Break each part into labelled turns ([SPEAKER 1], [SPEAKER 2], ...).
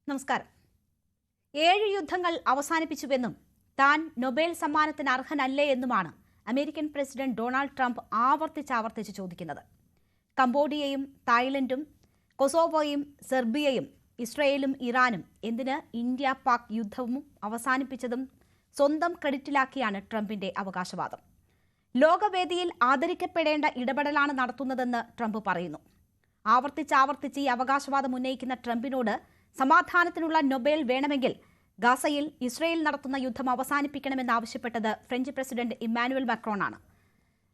[SPEAKER 1] നമസ്കാരം. 7 യുദ്ധങ്ങൾ അവസാനിപ്പിച്ചുവെന്നും താൻ നൊബേൽ സമ്മാനത്തിന് അർഹനല്ലേ എന്നുമാണ് അമേരിക്കൻ പ്രസിഡന്റ് ഡൊണാൾഡ് ട്രംപ് ആവർത്തിച്ച് ചോദിക്കുന്നത്. കംബോഡിയയും തായ്ലൻഡും കൊസോവോയും സെർബിയയും ഇസ്രയേലും ഇറാനും എന്തിന് ഇന്ത്യ പാക് യുദ്ധവും അവസാനിപ്പിച്ചതും സ്വന്തം ക്രെഡിറ്റിലാക്കിയാണ് ട്രംപിന്റെ അവകാശവാദം. ലോകവേദിയിൽ ആദരിക്കപ്പെടേണ്ട ഇടപെടലാണ് നടത്തുന്നതെന്ന് ട്രംപ് പറയുന്നു. ആവർത്തിച്ച് ഈ അവകാശവാദം ഉന്നയിക്കുന്ന ട്രംപിനോട് സമാധാനത്തിനുള്ള നൊബേൽ വേണമെങ്കിൽ ഗാസയിൽ ഇസ്രയേൽ നടത്തുന്ന യുദ്ധം അവസാനിപ്പിക്കണമെന്നാവശ്യപ്പെട്ടത് ഫ്രഞ്ച് പ്രസിഡന്റ് ഇമ്മാനുവൽ മാക്രോണാണ്.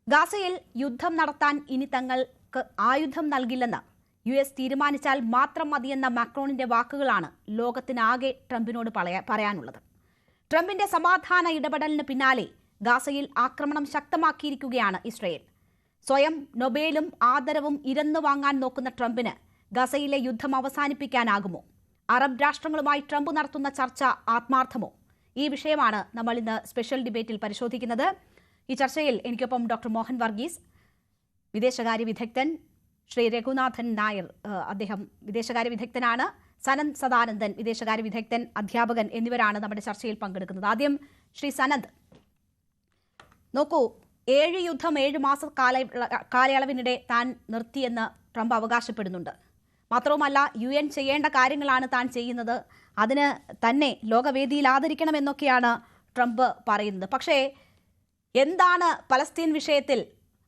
[SPEAKER 1] ഗാസയിൽ യുദ്ധം നടത്താൻ ഇനി തങ്ങൾക്ക് ആയുധം നൽകില്ലെന്ന് US തീരുമാനിച്ചാൽ മാത്രം മതിയെന്ന മാക്രോണിന്റെ വാക്കുകളാണ് ലോകത്തിനാകെ ട്രംപിനോട് പറയാനുള്ളത്. ട്രംപിന്റെ സമാധാന ഇടപെടലിന് പിന്നാലെ ഗാസയിൽ ആക്രമണം ശക്തമാക്കിയിരിക്കുകയാണ് ഇസ്രയേൽ. സ്വയം നൊബേലും ആദരവും ഇരന്നു വാങ്ങാൻ നോക്കുന്ന ട്രംപിന് ഗസയിലെ യുദ്ധം അവസാനിപ്പിക്കാനാകുമോ? അറബ് രാഷ്ട്രങ്ങളുമായി ട്രംപ് നടത്തുന്ന ചർച്ച ആത്മാർത്ഥമോ? ഈ വിഷയമാണ് നമ്മൾ ഇന്ന് സ്പെഷ്യൽ ഡിബേറ്റിൽ പരിശോധിക്കുന്നത്. ഈ ചർച്ചയിൽ എനിക്കൊപ്പം ഡോക്ടർ മോഹൻ വർഗീസ്, വിദേശകാര്യ വിദഗ്ധൻ, ശ്രീ രഘുനാഥൻ നായർ, അദ്ദേഹം വിദേശകാര്യ വിദഗ്ധനാണ്, സനന്ദ് സദാനന്ദൻ, വിദേശകാര്യ വിദഗ്ധൻ, അധ്യാപകൻ എന്നിവരാണ് നമ്മുടെ ചർച്ചയിൽ പങ്കെടുക്കുന്നത്. ആദ്യം ശ്രീ സനന്ദ്, നോക്കൂ, 7 യുദ്ധം 7 മാസ കാലയളവിനിടെ താൻ നിർത്തിയെന്ന് ട്രംപ് അവകാശപ്പെടുന്നുണ്ട്. മാത്രവുമല്ല, UN ചെയ്യേണ്ട കാര്യങ്ങളാണ് താൻ ചെയ്യുന്നത്, അതിന് തന്നെ ലോകവേദിയിൽ ആദരിക്കണമെന്നൊക്കെയാണ് ട്രംപ് പറയുന്നത്. പക്ഷേ എന്താണ് പലസ്തീൻ വിഷയത്തിൽ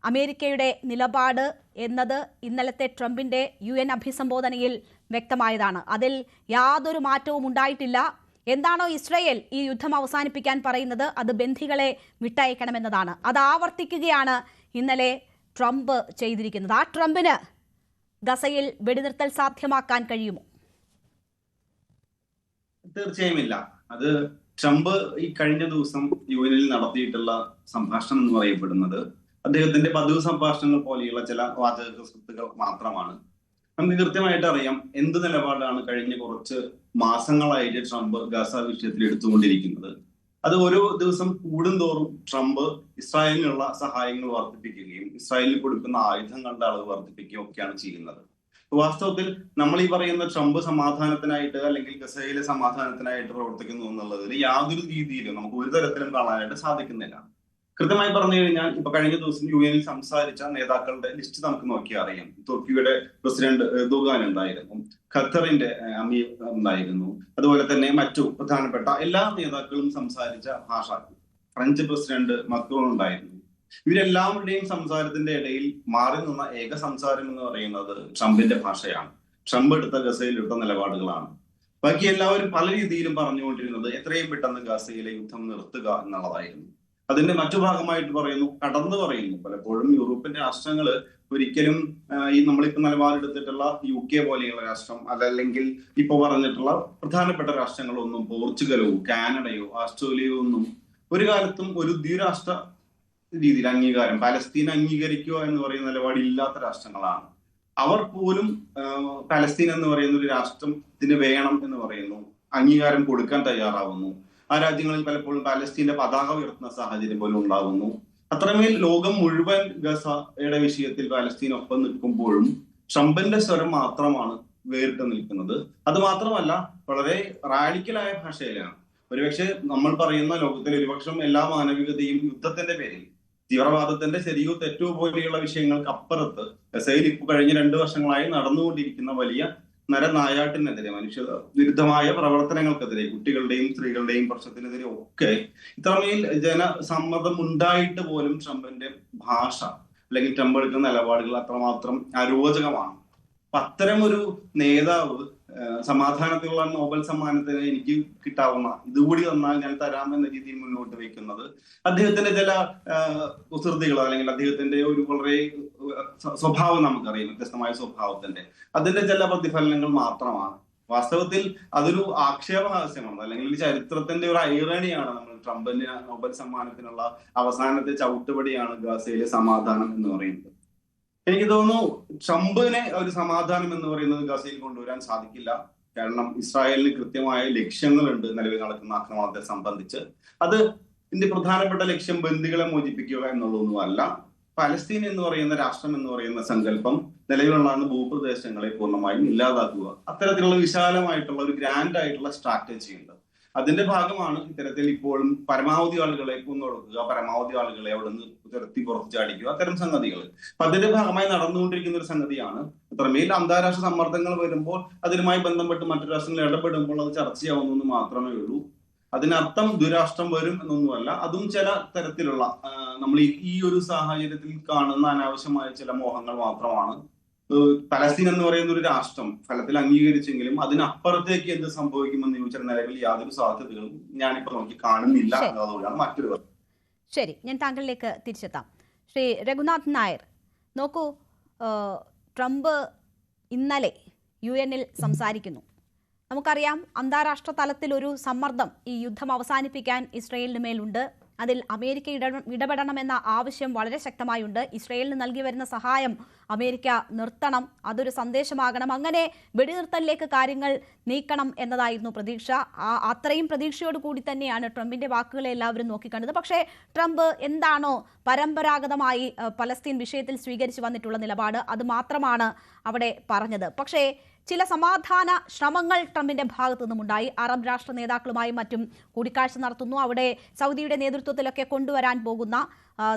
[SPEAKER 1] അമേരിക്കയുടെ നിലപാട് എന്നത് ഇന്നലത്തെ ട്രംപിന്റെ UN അഭിസംബോധനയിൽ വ്യക്തമായതാണ്. അതിൽ യാതൊരു മാറ്റവും ഉണ്ടായിട്ടില്ല. എന്താണോ ഇസ്രയേൽ ഈ യുദ്ധം അവസാനിപ്പിക്കാൻ പറയുന്നത്, അത് ബന്ദികളെ വിട്ടയക്കണമെന്നതാണ്. അത് ആവർത്തിക്കുകയാണ് ഇന്നലെ ട്രംപ് ചെയ്തിരിക്കുന്നത്. ആ ട്രംപിന് ഗസയിൽ വെടിനിർത്തൽ സാധ്യമാക്കാൻ കഴിയുമോ?
[SPEAKER 2] തീർച്ചയായും ഇല്ല. അത് ട്രംപ് ഈ കഴിഞ്ഞ ദിവസം UN നടത്തിയിട്ടുള്ള സംഭാഷണം എന്ന് പറയപ്പെടുന്നത് അദ്ദേഹത്തിന്റെ പതിവ് സംഭാഷണങ്ങൾ പോലെയുള്ള ചില വാചകങ്ങൾ മാത്രമാണ്. നമുക്ക് കൃത്യമായിട്ട് അറിയാം എന്ത് നിലപാടാണ് കഴിഞ്ഞ കുറച്ച് മാസങ്ങളായിട്ട് ട്രംപ് ഗസ വിഷയത്തിൽ എടുത്തുകൊണ്ടിരിക്കുന്നത്. അത് ഓരോ ദിവസം കൂടുന്തോറും ട്രംപ് ഇസ്രായേലിനുള്ള സഹായങ്ങൾ വർദ്ധിപ്പിക്കുകയും ഇസ്രായേലിന് കൊടുക്കുന്ന ആയുധങ്ങളുടെ അളവ് വർദ്ധിപ്പിക്കുകയും ഒക്കെയാണ് ചെയ്യുന്നത്. വാസ്തവത്തിൽ നമ്മൾ ഈ പറയുന്ന ട്രംപ് സമാധാനത്തിനായിട്ട് അല്ലെങ്കിൽ ഗസയിലെ സമാധാനത്തിനായിട്ട് പ്രവർത്തിക്കുന്നു എന്നുള്ളതിൽ യാതൊരു രീതിയിലും നമുക്ക് ഒരു തരത്തിലും കാണാനായിട്ട് സാധിക്കുന്നില്ല. കൃത്യമായി പറഞ്ഞു കഴിഞ്ഞാൽ ഇപ്പൊ കഴിഞ്ഞ ദിവസം UN സംസാരിച്ച നേതാക്കളുടെ ലിസ്റ്റ് നമുക്ക് നോക്കിയാൽ അറിയാം. തുർക്കിയുടെ പ്രസിഡന്റ് എർദോഗാൻ ഉണ്ടായിരുന്നു, ഖത്തറിന്റെ അമീർ ഉണ്ടായിരുന്നു, അതുപോലെ തന്നെ മറ്റു പ്രധാനപ്പെട്ട എല്ലാ നേതാക്കളും സംസാരിച്ച ഭാഷ ഫ്രഞ്ച് പ്രസിഡന്റ് മക്രോൺ ഉണ്ടായിരുന്നു. ഇവരെല്ലാവരുടെയും സംസാരത്തിന്റെ ഇടയിൽ മാറി നിന്ന ഏക സംസാരം എന്ന് പറയുന്നത് ട്രംപിന്റെ ഭാഷയാണ്. ട്രംപ് എടുത്ത ഗസയിൽ എടുത്ത നിലപാടുകളാണ്. ബാക്കി എല്ലാവരും പല രീതിയിലും പറഞ്ഞുകൊണ്ടിരുന്നത് എത്രയും പെട്ടെന്ന് ഗസയിലെ യുദ്ധം നിർത്തുക എന്നുള്ളതായിരുന്നു. അതിന്റെ മറ്റു ഭാഗമായിട്ട് കടന്നു പറയുന്നു. പലപ്പോഴും യൂറോപ്യൻ രാഷ്ട്രങ്ങൾ ഒരിക്കലും ഈ നമ്മളിപ്പോ നിലപാടെടുത്തിട്ടുള്ള UK പോലെയുള്ള രാഷ്ട്രം അല്ലെങ്കിൽ ഇപ്പൊ പറഞ്ഞിട്ടുള്ള പ്രധാനപ്പെട്ട രാഷ്ട്രങ്ങളൊന്നും, പോർച്ചുഗലോ കാനഡയോ ഓസ്ട്രേലിയയോ ഒന്നും ഒരു കാലത്തും ഒരു ദ്വിരാഷ്ട്ര രീതിയിൽ പലസ്തീൻ അംഗീകരിക്കുക എന്ന് പറയുന്ന നിലപാടില്ലാത്ത രാഷ്ട്രങ്ങളാണ്. അവർ പോലും പലസ്തീൻ എന്ന് പറയുന്ന ഒരു രാഷ്ട്രത്തിന് വേണം എന്ന് പറയുന്നു, അംഗീകാരം കൊടുക്കാൻ തയ്യാറാവുന്നു. ആ രാജ്യങ്ങളിൽ പലപ്പോഴും പാലസ്തീന്റെ പതാക ഉയർത്തുന്ന സാഹചര്യം പോലും ഉണ്ടാകുന്നു. അത്രമേൽ ലോകം മുഴുവൻ ഗസയുടെ വിഷയത്തിൽ പാലസ്തീനൊപ്പം നിൽക്കുമ്പോഴും ട്രംപിന്റെ സ്വരം മാത്രമാണ് വേറിട്ട് നിൽക്കുന്നത്. അത് മാത്രമല്ല, വളരെ റാഡിക്കലായ ഭാഷയിലാണ്. ഒരുപക്ഷെ നമ്മൾ പറയുന്ന ലോകത്തിലെ ഒരുപക്ഷം എല്ലാ മാനവികതയും യുദ്ധത്തിന്റെ പേരിൽ, തീവ്രവാദത്തിന്റെ ശരിയോ തെറ്റോ പോലെയുള്ള വിഷയങ്ങൾക്ക് അപ്പുറത്ത് ഗസയിൽ ഇപ്പൊ കഴിഞ്ഞ 2 വർഷങ്ങളായി നടന്നുകൊണ്ടിരിക്കുന്ന വലിയ നരനായാട്ടിനെതിരെ, മനുഷ്യ വിരുദ്ധമായ പ്രവർത്തനങ്ങൾക്കെതിരെ, കുട്ടികളുടെയും സ്ത്രീകളുടെയും പ്രശ്നത്തിനെതിരെ ഒക്കെ ഇത്രമേൽ ജനസമ്മതം ഉണ്ടായിട്ട് പോലും ട്രംപിന്റെ ഭാഷ അല്ലെങ്കിൽ ട്രംപ് എടുക്കുന്ന നിലപാടുകൾ അത്രമാത്രം അരോചകമാണ്. അപ്പൊ അത്തരം ഒരു നേതാവ് സമാധാനത്തിലുള്ള നോബൽ സമ്മാനത്തിന് എനിക്ക് കിട്ടാവുന്ന ഇതുകൂടി തന്നാൽ ഞാൻ തരാം എന്ന രീതിയിൽ മുന്നോട്ട് വയ്ക്കുന്നത് അദ്ദേഹത്തിന്റെ ചില കുസൃതികളോ അല്ലെങ്കിൽ അദ്ദേഹത്തിന്റെ ഒരു വളരെ സ്വഭാവം നമുക്കറിയാം, വ്യത്യസ്തമായ സ്വഭാവത്തിന്റെ അതിന്റെ ചില പ്രതിഫലനങ്ങൾ മാത്രമാണ്. വാസ്തവത്തിൽ അതൊരു ആക്ഷേപഹാസ്യമാണ്, അല്ലെങ്കിൽ ചരിത്രത്തിന്റെ ഒരു ഐറണിയാണ്. നമ്മൾ ട്രംപിന് നോബൽ സമ്മാനത്തിനുള്ള അവസാനത്തെ ചവിട്ടുപടിയാണ് ഗസയിലെ സമാധാനം എന്ന് പറയുന്നത്. എനിക്ക് തോന്നുന്നു ട്രംപിനെ ഒരു സമാധാനം എന്ന് പറയുന്നത് ഗസയിൽ കൊണ്ടുവരാൻ സാധിക്കില്ല. കാരണം ഇസ്രായേലിന് കൃത്യമായ ലക്ഷ്യങ്ങളുണ്ട് നിലവിൽ നടക്കുന്ന ആക്രമണത്തെ സംബന്ധിച്ച്. അത് ഇതിന്റെ പ്രധാനപ്പെട്ട ലക്ഷ്യം ബന്ദികളെ മോചിപ്പിക്കുക എന്നുള്ളതൊന്നുമല്ല. പലസ്തീൻ എന്ന് പറയുന്ന രാഷ്ട്രം എന്ന് പറയുന്ന സങ്കല്പം നിലവിലുള്ള ഭൂപ്രദേശങ്ങളെ പൂർണ്ണമായും ഇല്ലാതാക്കുക. അത്തരത്തിലുള്ള വിശാലമായിട്ടുള്ള ഒരു ഗ്രാൻഡ് ആയിട്ടുള്ള സ്ട്രാറ്റജി ഉണ്ട്. അതിന്റെ ഭാഗമാണ് ഇത്തരത്തിൽ ഇപ്പോഴും പരമാവധി ആളുകളെ കൊന്നൊടുക്കുക, പരമാവധി ആളുകളെ അവിടെ നിന്ന് തുരത്തി പുറത്ത് ചാടിക്കുക, അത്തരം സംഗതികൾ. അപ്പൊ അതിന്റെ ഭാഗമായി നടന്നുകൊണ്ടിരിക്കുന്ന ഒരു സംഗതിയാണ്. അത്രമേൽ അന്താരാഷ്ട്ര സമ്മർദ്ദങ്ങൾ വരുമ്പോൾ അതിനുമായി ബന്ധപ്പെട്ട് മറ്റു രാഷ്ട്രങ്ങൾ ഇടപെടുമ്പോൾ അത് ചർച്ചയാവുന്നെന്ന് മാത്രമേ ഉള്ളൂ. അതിനർത്ഥം ദുരാഷ്ട്രം വരും എന്നൊന്നുമല്ല. അതും ചില തരത്തിലുള്ള നമ്മൾ ഈ ഒരു സാഹചര്യത്തിൽ കാണുന്ന അനാവശ്യമായ ചില മോഹങ്ങൾ മാത്രമാണ്. പലസ്തീൻ എന്ന് പറയുന്ന ഒരു രാഷ്ട്രം ഫലത്തിൽ അംഗീകരിച്ചെങ്കിലും അതിനപ്പുറത്തേക്ക് എന്ത് സംഭവിക്കുമെന്ന് ചോദിച്ചാൽ നിലവിൽ യാതൊരു സാധ്യതകളും ഞാനിപ്പോ നോക്കി കാണുന്നില്ല എന്നതുകൊണ്ടാണ് മറ്റൊരു.
[SPEAKER 1] ശരി, ഞാൻ താങ്കളിലേക്ക് തിരിച്ചെത്താം. ശ്രീ രഘുനാഥ് നായർ, നോക്കൂ, ട്രംപ് ഇന്നലെ UN സംസാരിക്കുന്നു. നമുക്കറിയാം, അന്താരാഷ്ട്ര തലത്തിൽ ഒരു സമ്മർദ്ദം ഈ യുദ്ധം അവസാനിപ്പിക്കാൻ ഇസ്രയേലിന് മേലുണ്ട്. അതിൽ അമേരിക്ക ഇടപെടണമെന്ന ആവശ്യം വളരെ ശക്തമായുണ്ട്. ഇസ്രയേലിന് നൽകി വരുന്ന സഹായം അമേരിക്ക നിർത്തണം, അതൊരു സന്ദേശമാകണം, അങ്ങനെ വെടിനിർത്തലിലേക്ക് കാര്യങ്ങൾ നീക്കണം എന്നതായിരുന്നു പ്രതീക്ഷ. അത്രയും പ്രതീക്ഷയോടുകൂടി തന്നെയാണ് ട്രംപിന്റെ വാക്കുകളെ എല്ലാവരും നോക്കിക്കണ്ടത്. പക്ഷേ ട്രംപ് എന്താണോ പരമ്പരാഗതമായി പലസ്തീൻ വിഷയത്തിൽ സ്വീകരിച്ചു വന്നിട്ടുള്ള നിലപാട്, അത് മാത്രമാണ് അവിടെ പറഞ്ഞത്. പക്ഷേ ചില സമാധാന ശ്രമങ്ങൾ ട്രംപിന്റെ ഭാഗത്തു നിന്നുമുണ്ടായി. അറബ് രാഷ്ട്ര നേതാക്കളുമായും മറ്റും കൂടിക്കാഴ്ച നടത്തുന്നു. അവിടെ സൗദിയുടെ നേതൃത്വത്തിലൊക്കെ കൊണ്ടുവരാൻ പോകുന്ന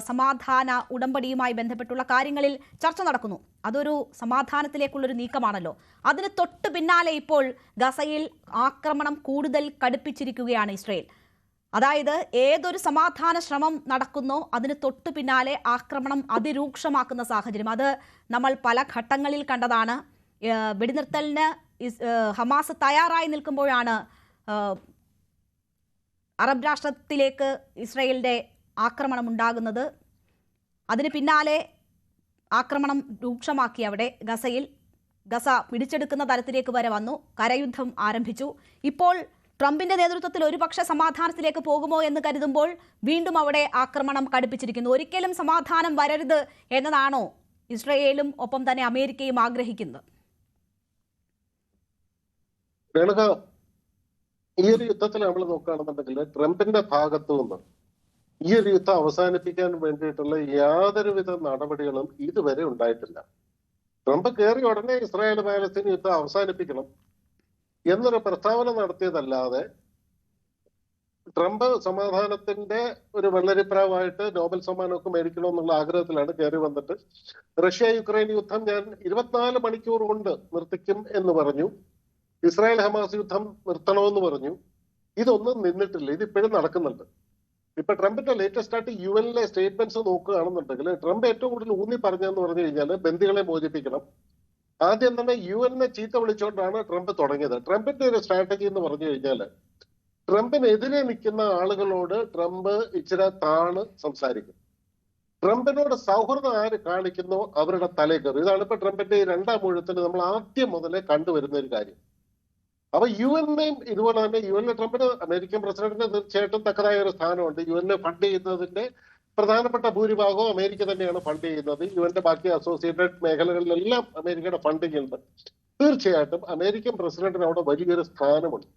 [SPEAKER 1] സമാധാന ഉടമ്പടിയുമായി ബന്ധപ്പെട്ടുള്ള കാര്യങ്ങളിൽ ചർച്ച നടക്കുന്നു. അതൊരു സമാധാനത്തിലേക്കുള്ളൊരു നീക്കമാണല്ലോ. അതിന് തൊട്ട് പിന്നാലെ ഇപ്പോൾ ഗസയിൽ ആക്രമണം കൂടുതൽ കടുപ്പിച്ചിരിക്കുകയാണ് ഇസ്രയേൽ. അതായത് ഏതൊരു സമാധാന ശ്രമം നടക്കുന്നോ അതിന് തൊട്ടു പിന്നാലെ ആക്രമണം അതിരൂക്ഷമാക്കുന്ന സാഹചര്യം, അത് നമ്മൾ പല ഘട്ടങ്ങളിൽ കണ്ടതാണ്. വെടിനിർത്തലിന് ഹമാസ് തയ്യാറായി നിൽക്കുമ്പോഴാണ് അറബ് രാഷ്ട്രത്തിലേക്ക് ഇസ്രയേലിന്റെ ആക്രമണം ഉണ്ടാകുന്നത്. അതിന് പിന്നാലെ ആക്രമണം രൂക്ഷമാക്കി അവിടെ ഗസ പിടിച്ചെടുക്കുന്ന തരത്തിലേക്ക് വരെ വന്നു. കരയുദ്ധം ആരംഭിച്ചു. ഇപ്പോൾ ട്രംപിന്റെ നേതൃത്വത്തിൽ ഒരുപക്ഷെ സമാധാനത്തിലേക്ക് പോകുമോ എന്ന് കരുതുമ്പോൾ വീണ്ടും അവിടെ ആക്രമണം കടുപ്പിച്ചിരിക്കുന്നു. ഒരിക്കലും സമാധാനം വരരുത് എന്നതാണോ ഇസ്രയേലും ഒപ്പം തന്നെ അമേരിക്കയും ആഗ്രഹിക്കുന്നത്?
[SPEAKER 3] രേണുക, ഈ ഒരു യുദ്ധത്തിൽ നമ്മൾ നോക്കുകയാണെന്നുണ്ടെങ്കിൽ ട്രംപിന്റെ ഭാഗത്തു നിന്ന് ഈ ഒരു യുദ്ധം അവസാനിപ്പിക്കാൻ വേണ്ടിയിട്ടുള്ള യാതൊരുവിധ നടപടികളും ഇതുവരെ ഉണ്ടായിട്ടില്ല. ട്രംപ് കയറി ഉടനെ ഇസ്രായേൽ പാലസ്തീൻ യുദ്ധം അവസാനിപ്പിക്കണം എന്നൊരു പ്രസ്താവന നടത്തിയതല്ലാതെ ട്രംപ് സമാധാനത്തിന്റെ ഒരു വെള്ളരിപ്രാവായിട്ട് നോബൽ സമ്മാനമൊക്കെ മേടിക്കണമെന്നുള്ള ആഗ്രഹത്തിലാണ് കയറി വന്നിട്ട് റഷ്യ യുക്രൈൻ യുദ്ധം ഞാൻ 24 മണിക്കൂർ കൊണ്ട് നിർത്തിക്കും എന്ന് പറഞ്ഞു. ഇസ്രായേൽ ഹമാസ് യുദ്ധം നിർത്തണമെന്ന് പറഞ്ഞു. ഇതൊന്നും നിന്നിട്ടില്ല. ഇതിപ്പോഴും നടക്കുന്നുണ്ട്. ഇപ്പൊ ട്രംപിന്റെ ലേറ്റസ്റ്റ് ആയിട്ട് UN സ്റ്റേറ്റ്മെന്റ്സ് നോക്കുകയാണെന്നുണ്ടെങ്കിൽ ട്രംപ് ഏറ്റവും കൂടുതൽ ഊന്നി പറഞ്ഞതെന്ന് പറഞ്ഞു കഴിഞ്ഞാൽ ബന്ദികളെ മോചിപ്പിക്കണം. ആദ്യം തന്നെ UN ചീത്ത വിളിച്ചുകൊണ്ടാണ് ട്രംപ് തുടങ്ങിയത്. ട്രംപിന്റെ ഒരു സ്ട്രാറ്റജി എന്ന് പറഞ്ഞു കഴിഞ്ഞാൽ ട്രംപിനെതിരെ നിൽക്കുന്ന ആളുകളോട് ട്രംപ് ഇച്ചിരി താണ് സംസാരിക്കും. ട്രംപിനോട് സൗഹൃദം ആര് കാണിക്കുന്നോ അവരുടെ തലേ കയറി. ഇതാണ് ഇപ്പൊ ട്രംപിന്റെ ഈ രണ്ടാം ഊഴത്തിന് നമ്മൾ ആദ്യം മുതലേ കണ്ടുവരുന്ന ഒരു കാര്യം. അപ്പൊ UN ഇതുപോലെ തന്നെ UN ട്രംപിന് അമേരിക്കൻ പ്രസിഡന്റിന് തീർച്ചയായിട്ടും തക്കതായ ഒരു സ്ഥാനമുണ്ട്. UN ഫണ്ട് ചെയ്യുന്നതിന്റെ പ്രധാനപ്പെട്ട ഭൂരിഭാഗവും അമേരിക്ക തന്നെയാണ് ഫണ്ട് ചെയ്യുന്നത്. UN ബാക്കി അസോസിയേറ്റഡ് മേഖലകളിലെല്ലാം അമേരിക്കയുടെ ഫണ്ടിങ് ഉണ്ട്. തീർച്ചയായിട്ടും അമേരിക്കൻ പ്രസിഡന്റിന് അവിടെ വലിയൊരു സ്ഥാനമുണ്ട്.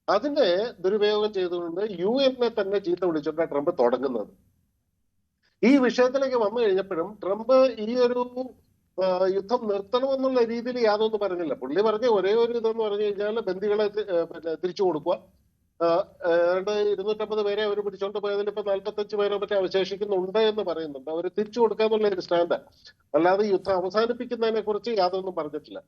[SPEAKER 3] അതിനെ ദുരുപയോഗം ചെയ്തുകൊണ്ട് UN തന്നെ ചീത്ത വിളിച്ചുകൊണ്ടാണ് ട്രംപ് തുടങ്ങുന്നത്. ഈ വിഷയത്തിലേക്ക് വന്നു കഴിഞ്ഞപ്പോഴും ട്രംപ് ഈ ഒരു യുദ്ധം നിർത്തണമെന്നുള്ള രീതിയിൽ യാതൊന്നും പറഞ്ഞില്ല. പുള്ളി പറഞ്ഞ ഒരേ ഒരു ഇതെന്ന് പറഞ്ഞു കഴിഞ്ഞാൽ ബന്ദികളെ തിരിച്ചു കൊടുക്കുക. 250 പേരെ അവർ പിടിച്ചോണ്ട് പോയതിൽ ഇപ്പൊ 45 പേരെ മറ്റേ അവശേഷിക്കുന്നുണ്ട് എന്ന് പറയുന്നുണ്ട്. അവർ തിരിച്ചു കൊടുക്കാന്നുള്ള ഒരു സ്റ്റാൻഡ്, അല്ലാതെ യുദ്ധം അവസാനിപ്പിക്കുന്നതിനെ കുറിച്ച് യാതൊന്നും പറഞ്ഞിട്ടില്ല.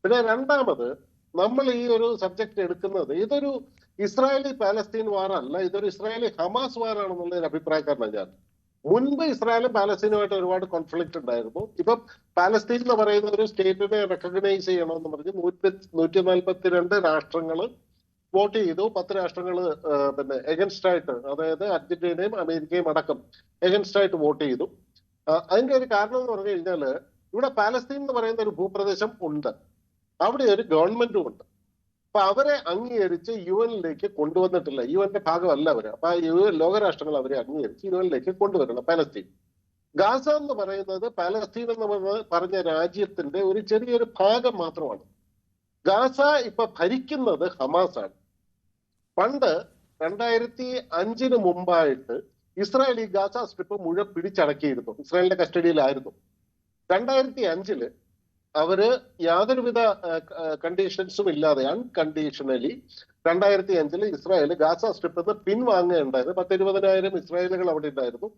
[SPEAKER 3] പിന്നെ രണ്ടാമത്, നമ്മൾ ഈ ഒരു സബ്ജക്ട് എടുക്കുന്നത് ഇതൊരു ഇസ്രായേലി പാലസ്തീൻ വാറല്ല, ഇതൊരു ഇസ്രായേലി ഹമാസ് വാറാണെന്നുള്ള ഒരു അഭിപ്രായക്കാരനാണ് ഞാൻ. മുൻപ് ഇസ്രായേലും പാലസ്തീനുമായിട്ട് ഒരുപാട് കോൺഫ്ലിക്റ്റ് ഉണ്ടായിരുന്നു. ഇപ്പൊ പാലസ്തീൻ എന്ന് പറയുന്ന ഒരു സ്റ്റേറ്റിനെ റെക്കഗ്നൈസ് ചെയ്യണമെന്ന് പറഞ്ഞ് 142 രാഷ്ട്രങ്ങൾ വോട്ട് ചെയ്തു. 10 രാഷ്ട്രങ്ങൾ പിന്നെ എഗൻസ്റ്റ് ആയിട്ട്, അതായത് അർജന്റീനയും അമേരിക്കയും അടക്കം എഗൻസ്റ്റ് ആയിട്ട് വോട്ട് ചെയ്തു. അതിന്റെ ഒരു കാരണം എന്ന് പറഞ്ഞു കഴിഞ്ഞാല് ഇവിടെ പാലസ്തീൻ എന്ന് പറയുന്ന ഒരു ഭൂപ്രദേശം ഉണ്ട്, അവിടെ ഒരു ഗവൺമെന്റും ഉണ്ട്. അപ്പൊ അവരെ അംഗീകരിച്ച് UN കൊണ്ടുവന്നിട്ടില്ല. UN ഭാഗമല്ല അവര്. അപ്പൊ ലോകരാഷ്ട്രങ്ങൾ അവരെ അംഗീകരിച്ച് UN കൊണ്ടുവരണം പാലസ്തീൻ. ഗാസ എന്ന് പറയുന്നത് പാലസ്തീൻ എന്ന് പറഞ്ഞ രാജ്യത്തിന്റെ ഒരു ചെറിയൊരു ഭാഗം മാത്രമാണ്. ഗാസ ഇപ്പൊ ഭരിക്കുന്നത് ഹമാസ് ആണ്. പണ്ട് 2005 മുമ്പായിട്ട് ഇസ്രായേൽ ഈ ഗാസ സ്ട്രിപ്പ് മുഴുവൻ പിടിച്ചടക്കിയിരുന്നു, ഇസ്രായേലിന്റെ കസ്റ്റഡിയിലായിരുന്നു. 2005 അവര് യാതൊരുവിധ കണ്ടീഷൻസും ഇല്ലാതെ അൺകണ്ടീഷണലി 2005 ഇസ്രായേൽ ഗാസ സ്ട്രിപ്പിൽ നിന്ന് പിൻവാങ്ങുകയുണ്ടായത്. 10-20,000 ഇസ്രായേലുകൾ അവിടെ ഉണ്ടായിരുന്നു.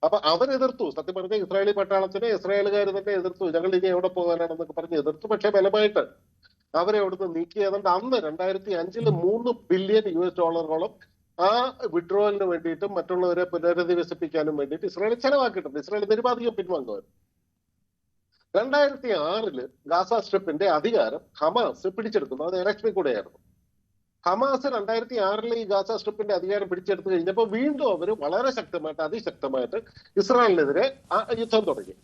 [SPEAKER 3] അപ്പൊ അവരെതിർത്തു. സത്യം പറഞ്ഞ ഇസ്രായേലി പട്ടാളത്തിനെ ഇസ്രായേലുകാർ തന്നെ എതിർത്തു. ഞങ്ങൾ ഇനി എവിടെ പോകാനാണെന്നൊക്കെ പറഞ്ഞ് എതിർത്തു. പക്ഷെ ബലമായിട്ട് അവരെ അവിടുന്ന് നീക്കി. ഏതാണ്ട് അന്ന് 2005 $3 ബില്യൺ ആ വിഡ്രോവലിന് വേണ്ടിയിട്ടും മറ്റുള്ളവരെ പുനരധിവസിപ്പിക്കാനും വേണ്ടിയിട്ട് ഇസ്രായേൽ ചെലവാക്കിയിട്ടുണ്ട്. ഇസ്രായേൽ നിരുപാധികം പിൻവാങ്ങുമായിരുന്നു. 2006 ഗാസ സ്ട്രിപ്പിന്റെ അധികാരം ഹമാസ് പിടിച്ചെടുക്കുന്നു. അത് ഇലക്ഷനിൽ കൂടെയായിരുന്നു. ഹമാസ് 2006 ഈ ഗാസ സ്ട്രിപ്പിന്റെ അധികാരം പിടിച്ചെടുത്തു കഴിഞ്ഞപ്പോൾ വീണ്ടും അവർ വളരെ ശക്തമായിട്ട് അതിശക്തമായിട്ട് ഇസ്രായേലിനെതിരെ യുദ്ധം തുടങ്ങി.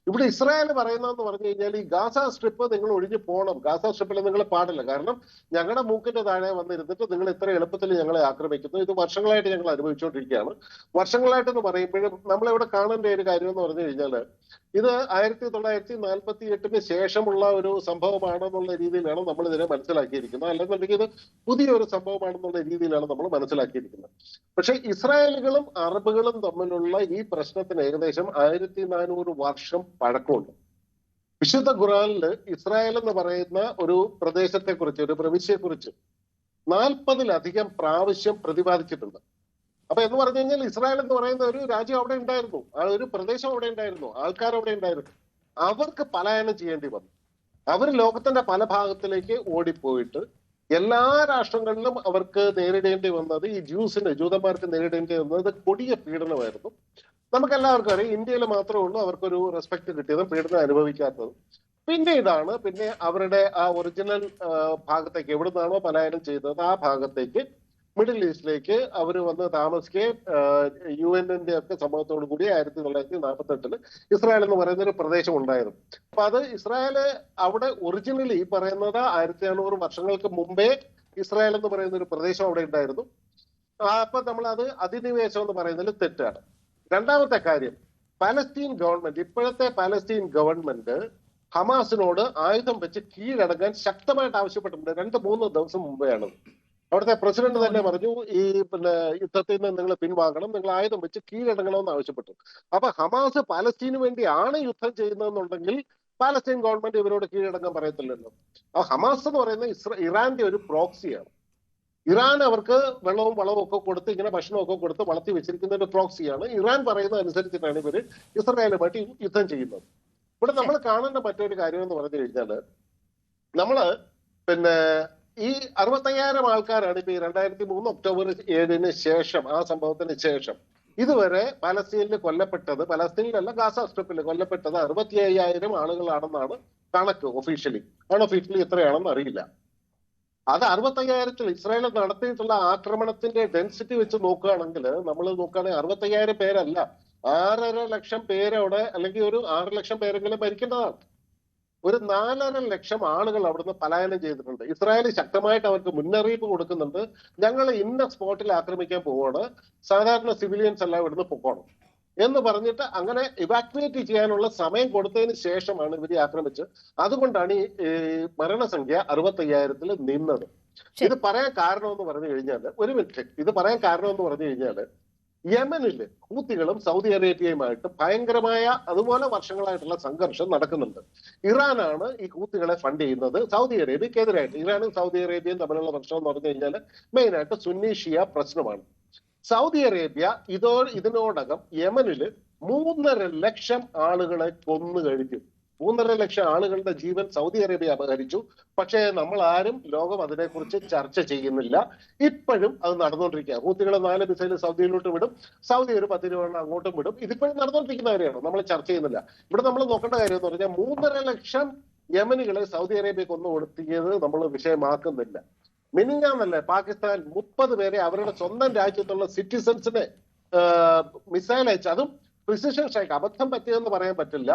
[SPEAKER 3] ഇവിടെ ഇസ്രായേൽ പറയുന്നതെന്ന് പറഞ്ഞു കഴിഞ്ഞാൽ ഈ ഗാസ സ്ട്രിപ്പ് നിങ്ങൾ ഒഴിഞ്ഞു പോകണം, ഗാസ സ്ട്രിപ്പിൽ നിങ്ങൾ പാടില്ല, കാരണം ഞങ്ങളുടെ മൂക്കിന്റെ താഴെ വന്നിരുന്നിട്ട് നിങ്ങൾ ഇത്ര എളുപ്പത്തിൽ ഞങ്ങളെ ആക്രമിക്കുന്നു. ഇത് വർഷങ്ങളായിട്ട് ഞങ്ങൾ അനുഭവിച്ചുകൊണ്ടിരിക്കുകയാണ്. വർഷങ്ങളായിട്ടെന്ന് പറയുമ്പോഴും നമ്മളിവിടെ കാണേണ്ട ഒരു കാര്യം എന്ന് പറഞ്ഞു കഴിഞ്ഞാൽ ഇത് 1948 ശേഷമുള്ള ഒരു സംഭവമാണെന്നുള്ള രീതിയിലാണ് നമ്മൾ ഇതിനെ മനസ്സിലാക്കിയിരിക്കുന്നത്. അല്ലെന്നുണ്ടെങ്കിൽ ഇത് പുതിയൊരു സംഭവമാണെന്നുള്ള രീതിയിലാണ് നമ്മൾ മനസ്സിലാക്കിയിരിക്കുന്നത്. പക്ഷെ ഇസ്രായേലുകളും അറബുകളും തമ്മിലുള്ള ഈ പ്രശ്നത്തിന് ഏകദേശം 1400 വർഷം പഴക്കമുണ്ട്. വിശുദ്ധ ഖുർആനില് ഇസ്രായേൽ എന്ന് പറയുന്ന ഒരു പ്രദേശത്തെക്കുറിച്ച്, ഒരു പ്രവിശ്യയെക്കുറിച്ച് 40-ലധികം പ്രാവശ്യം പ്രതിപാദിച്ചിട്ടുണ്ട്. അപ്പൊ എന്ന് പറഞ്ഞു കഴിഞ്ഞാൽ ഇസ്രായേൽ എന്ന് പറയുന്ന ഒരു രാജ്യം അവിടെ ഉണ്ടായിരുന്നു, ആ ഒരു പ്രദേശം അവിടെ ഉണ്ടായിരുന്നു, ആൾക്കാർ അവിടെ ഉണ്ടായിരുന്നു. അവർക്ക് പലായനം ചെയ്യേണ്ടി വന്നു. അവർ ലോകത്തിന്റെ പല ഭാഗത്തിലേക്ക് ഓടിപ്പോയിട്ട് എല്ലാ രാഷ്ട്രങ്ങളിലും അവർക്ക് നേരിടേണ്ടി വന്നത്, ഈ ജൂതന്മാർക്ക് നേരിടേണ്ടി വന്നത് കൊടിയ പീഡനമായിരുന്നു. നമുക്കെല്ലാവർക്കും അറിയാം, ഇന്ത്യയിൽ മാത്രമേ ഉള്ളൂ അവർക്കൊരു റെസ്പെക്ട് കിട്ടിയതും പീഡനം അനുഭവിക്കാത്തതും. പിന്നീടാണ് അവരുടെ ആ ഒറിജിനൽ ഭാഗത്തേക്ക്, എവിടുന്നാണോ പലായനം ചെയ്തത് ആ ഭാഗത്തേക്ക്, മിഡിൽ ഈസ്റ്റിലേക്ക് അവർ വന്ന് താമസിക്കുകയും UN-ന്റെ ഒക്കെ സമ്മതത്തോടു കൂടി 1948 ഇസ്രായേൽ എന്ന് പറയുന്ന ഒരു പ്രദേശം ഉണ്ടായിരുന്നു. അപ്പൊ അത് ഇസ്രായേല് അവിടെ ഒറിജിനലി പറയുന്നത് 1400 വർഷങ്ങൾക്ക് മുമ്പേ ഇസ്രായേൽ എന്ന് പറയുന്ന ഒരു പ്രദേശം അവിടെ ഉണ്ടായിരുന്നു. അപ്പൊ നമ്മൾ അത് അധിനിവേശം എന്ന് പറയുന്നതിൽ തെറ്റാണ്. രണ്ടാമത്തെ കാര്യം, പാലസ്തീൻ ഗവൺമെന്റ്, ഇപ്പോഴത്തെ പാലസ്തീൻ ഗവൺമെന്റ് ഹമാസിനോട് ആയുധം വെച്ച് കീഴടങ്ങാൻ ശക്തമായിട്ട് ആവശ്യപ്പെട്ടിട്ടുണ്ട്. 2-3 ദിവസം മുമ്പെയാണ്. അവിടുത്തെ പ്രസിഡന്റ് തന്നെ പറഞ്ഞു, ഈ യുദ്ധത്തിൽ നിന്ന് നിങ്ങൾ പിൻവാങ്ങണം, നിങ്ങൾ ആയുധം വെച്ച് കീഴടങ്ങണമെന്ന് ആവശ്യപ്പെട്ടു. അപ്പൊ ഹമാസ് പാലസ്തീന് വേണ്ടിയാണ് യുദ്ധം ചെയ്യുന്നതെന്നുണ്ടെങ്കിൽ പാലസ്തീൻ ഗവൺമെന്റ് ഇവരോട് കീഴടങ്ങാൻ പറയത്തില്ലല്ലോ. ആ ഹമാസ് എന്ന് പറയുന്ന ഇറാന്റെ ഒരു പ്രോക്സിയാണ്. ഇറാൻ അവർക്ക് വെള്ളവും വളവും ഒക്കെ കൊടുത്ത്, ഇങ്ങനെ ഭക്ഷണമൊക്കെ കൊടുത്ത് വളർത്തി വെച്ചിരിക്കുന്ന ഒരു പ്രോക്സിയാണ്. ഇറാൻ പറയുന്നത് അനുസരിച്ചിട്ടാണ് ഇവര് ഇസ്രായേലുമായിട്ട് യുദ്ധം ചെയ്യുന്നത്. ഇവിടെ നമ്മൾ കാണേണ്ട മറ്റൊരു കാര്യം എന്ന് പറഞ്ഞു കഴിഞ്ഞാല്, നമ്മള് ഈ 65,000 ആൾക്കാരാണ് ഇപ്പൊ ഈ 2003 ഒക്ടോബർ 7 ശേഷം, ആ സംഭവത്തിന് ശേഷം ഇതുവരെ പലസ്തീനിൽ കൊല്ലപ്പെട്ടത്, പലസ്തീനിലല്ല ഗാസ സ്ട്രിപ്പിൽ കൊല്ലപ്പെട്ടത് 65,000 ആളുകളാണെന്നാണ് കണക്ക്. ഒഫീഷ്യലി അൺഒഫീഷ്യലി എത്രയാണെന്ന് അറിയില്ല. അത് 65,000 ഇസ്രായേൽ നടത്തിയിട്ടുള്ള ആക്രമണത്തിന്റെ ഡെൻസിറ്റി വെച്ച് നോക്കുകയാണെങ്കിൽ, നമ്മൾ നോക്കുകയാണെങ്കിൽ 65,000 പേരല്ല, 6.5 ലക്ഷം പേരവിടെ, അല്ലെങ്കിൽ ഒരു 6 ലക്ഷം പേരെങ്കിലും മരിക്കേണ്ടതാണ്. ഒരു 4.5 ലക്ഷം ആളുകൾ അവിടുന്ന് പലായനം ചെയ്തിട്ടുണ്ട്. ഇസ്രായേൽ ശക്തമായിട്ട് അവർക്ക് മുന്നറിയിപ്പ് കൊടുക്കുന്നുണ്ട്, ഞങ്ങൾ ഇന്ന സ്പോട്ടിൽ ആക്രമിക്കാൻ പോവാണ്, സാധാരണ സിവിലിയൻസ് എല്ലാം ഇവിടുന്ന് പൊക്കോണം എന്ന് പറഞ്ഞിട്ട് അങ്ങനെ ഇവാക്യുവേറ്റ് ചെയ്യാനുള്ള സമയം കൊടുത്തതിന് ശേഷമാണ് ഇവരെ ആക്രമിച്ച്. അതുകൊണ്ടാണ് ഈ മരണസംഖ്യ 65,000 നിന്നത്. ഇത് പറയാൻ കാരണം എന്ന് പറഞ്ഞു കഴിഞ്ഞാൽ, ഒരു മിനിറ്റ്, ഇത് പറയാൻ കാരണം എന്ന് പറഞ്ഞു കഴിഞ്ഞാൽ, യമനില് ഹൂത്തികളും സൗദി അറേബ്യയുമായിട്ട് ഭയങ്കരമായ അതുപോലെ വർഷങ്ങളായിട്ടുള്ള സംഘർഷം നടക്കുന്നുണ്ട്. ഇറാനാണ് ഈ ഹൂത്തികളെ ഫണ്ട് ചെയ്യുന്നത് സൗദി അറേബ്യക്കെതിരായിട്ട്. ഇറാനും സൗദി അറേബ്യയും തമ്മിലുള്ള പ്രശ്നം എന്ന് പറഞ്ഞു കഴിഞ്ഞാൽ മെയിനായിട്ട് സുന്നി ഷിയ പ്രശ്നമാണ്. സൗദി അറേബ്യ ഇതിനോടകം യമനില് 3.5 ലക്ഷം ആളുകളെ കൊന്നു കഴിഞ്ഞു. 3.5 ലക്ഷം ആളുകളുടെ ജീവൻ സൗദി അറേബ്യ അപഹരിച്ചു. പക്ഷേ നമ്മൾ ആരും, ലോകം അതിനെക്കുറിച്ച് ചർച്ച ചെയ്യുന്നില്ല. ഇപ്പോഴും അത് നടന്നുകൊണ്ടിരിക്കുക. ഹൂത്തികളെ 4 മിസൈൽ സൗദിയിലോട്ട് വിടും, സൗദി ഒരു 10 അങ്ങോട്ടും വിടും. ഇതിപ്പോഴും നടന്നുകൊണ്ടിരിക്കുന്ന കാര്യമാണ്, നമ്മൾ ചർച്ച ചെയ്യുന്നില്ല. ഇവിടെ നമ്മൾ നോക്കേണ്ട കാര്യം എന്ന് പറഞ്ഞാൽ 3.5 ലക്ഷം യമനികളെ സൗദി അറേബ്യ കൊന്നു കൊടുത്തിയത് നമ്മൾ വിഷയമാക്കുന്നില്ല. മിനിഞ്ഞാന്നല്ലേ പാകിസ്ഥാൻ 30 പേരെ അവരുടെ സ്വന്തം രാജ്യത്തുള്ള സിറ്റിസൺസിനെ മിസൈൽ അയച്ചു. അതും പ്രിസിഷൻ സ്ട്രൈക്ക്, അബദ്ധം പറ്റിയതെന്ന് പറയാൻ പറ്റില്ല.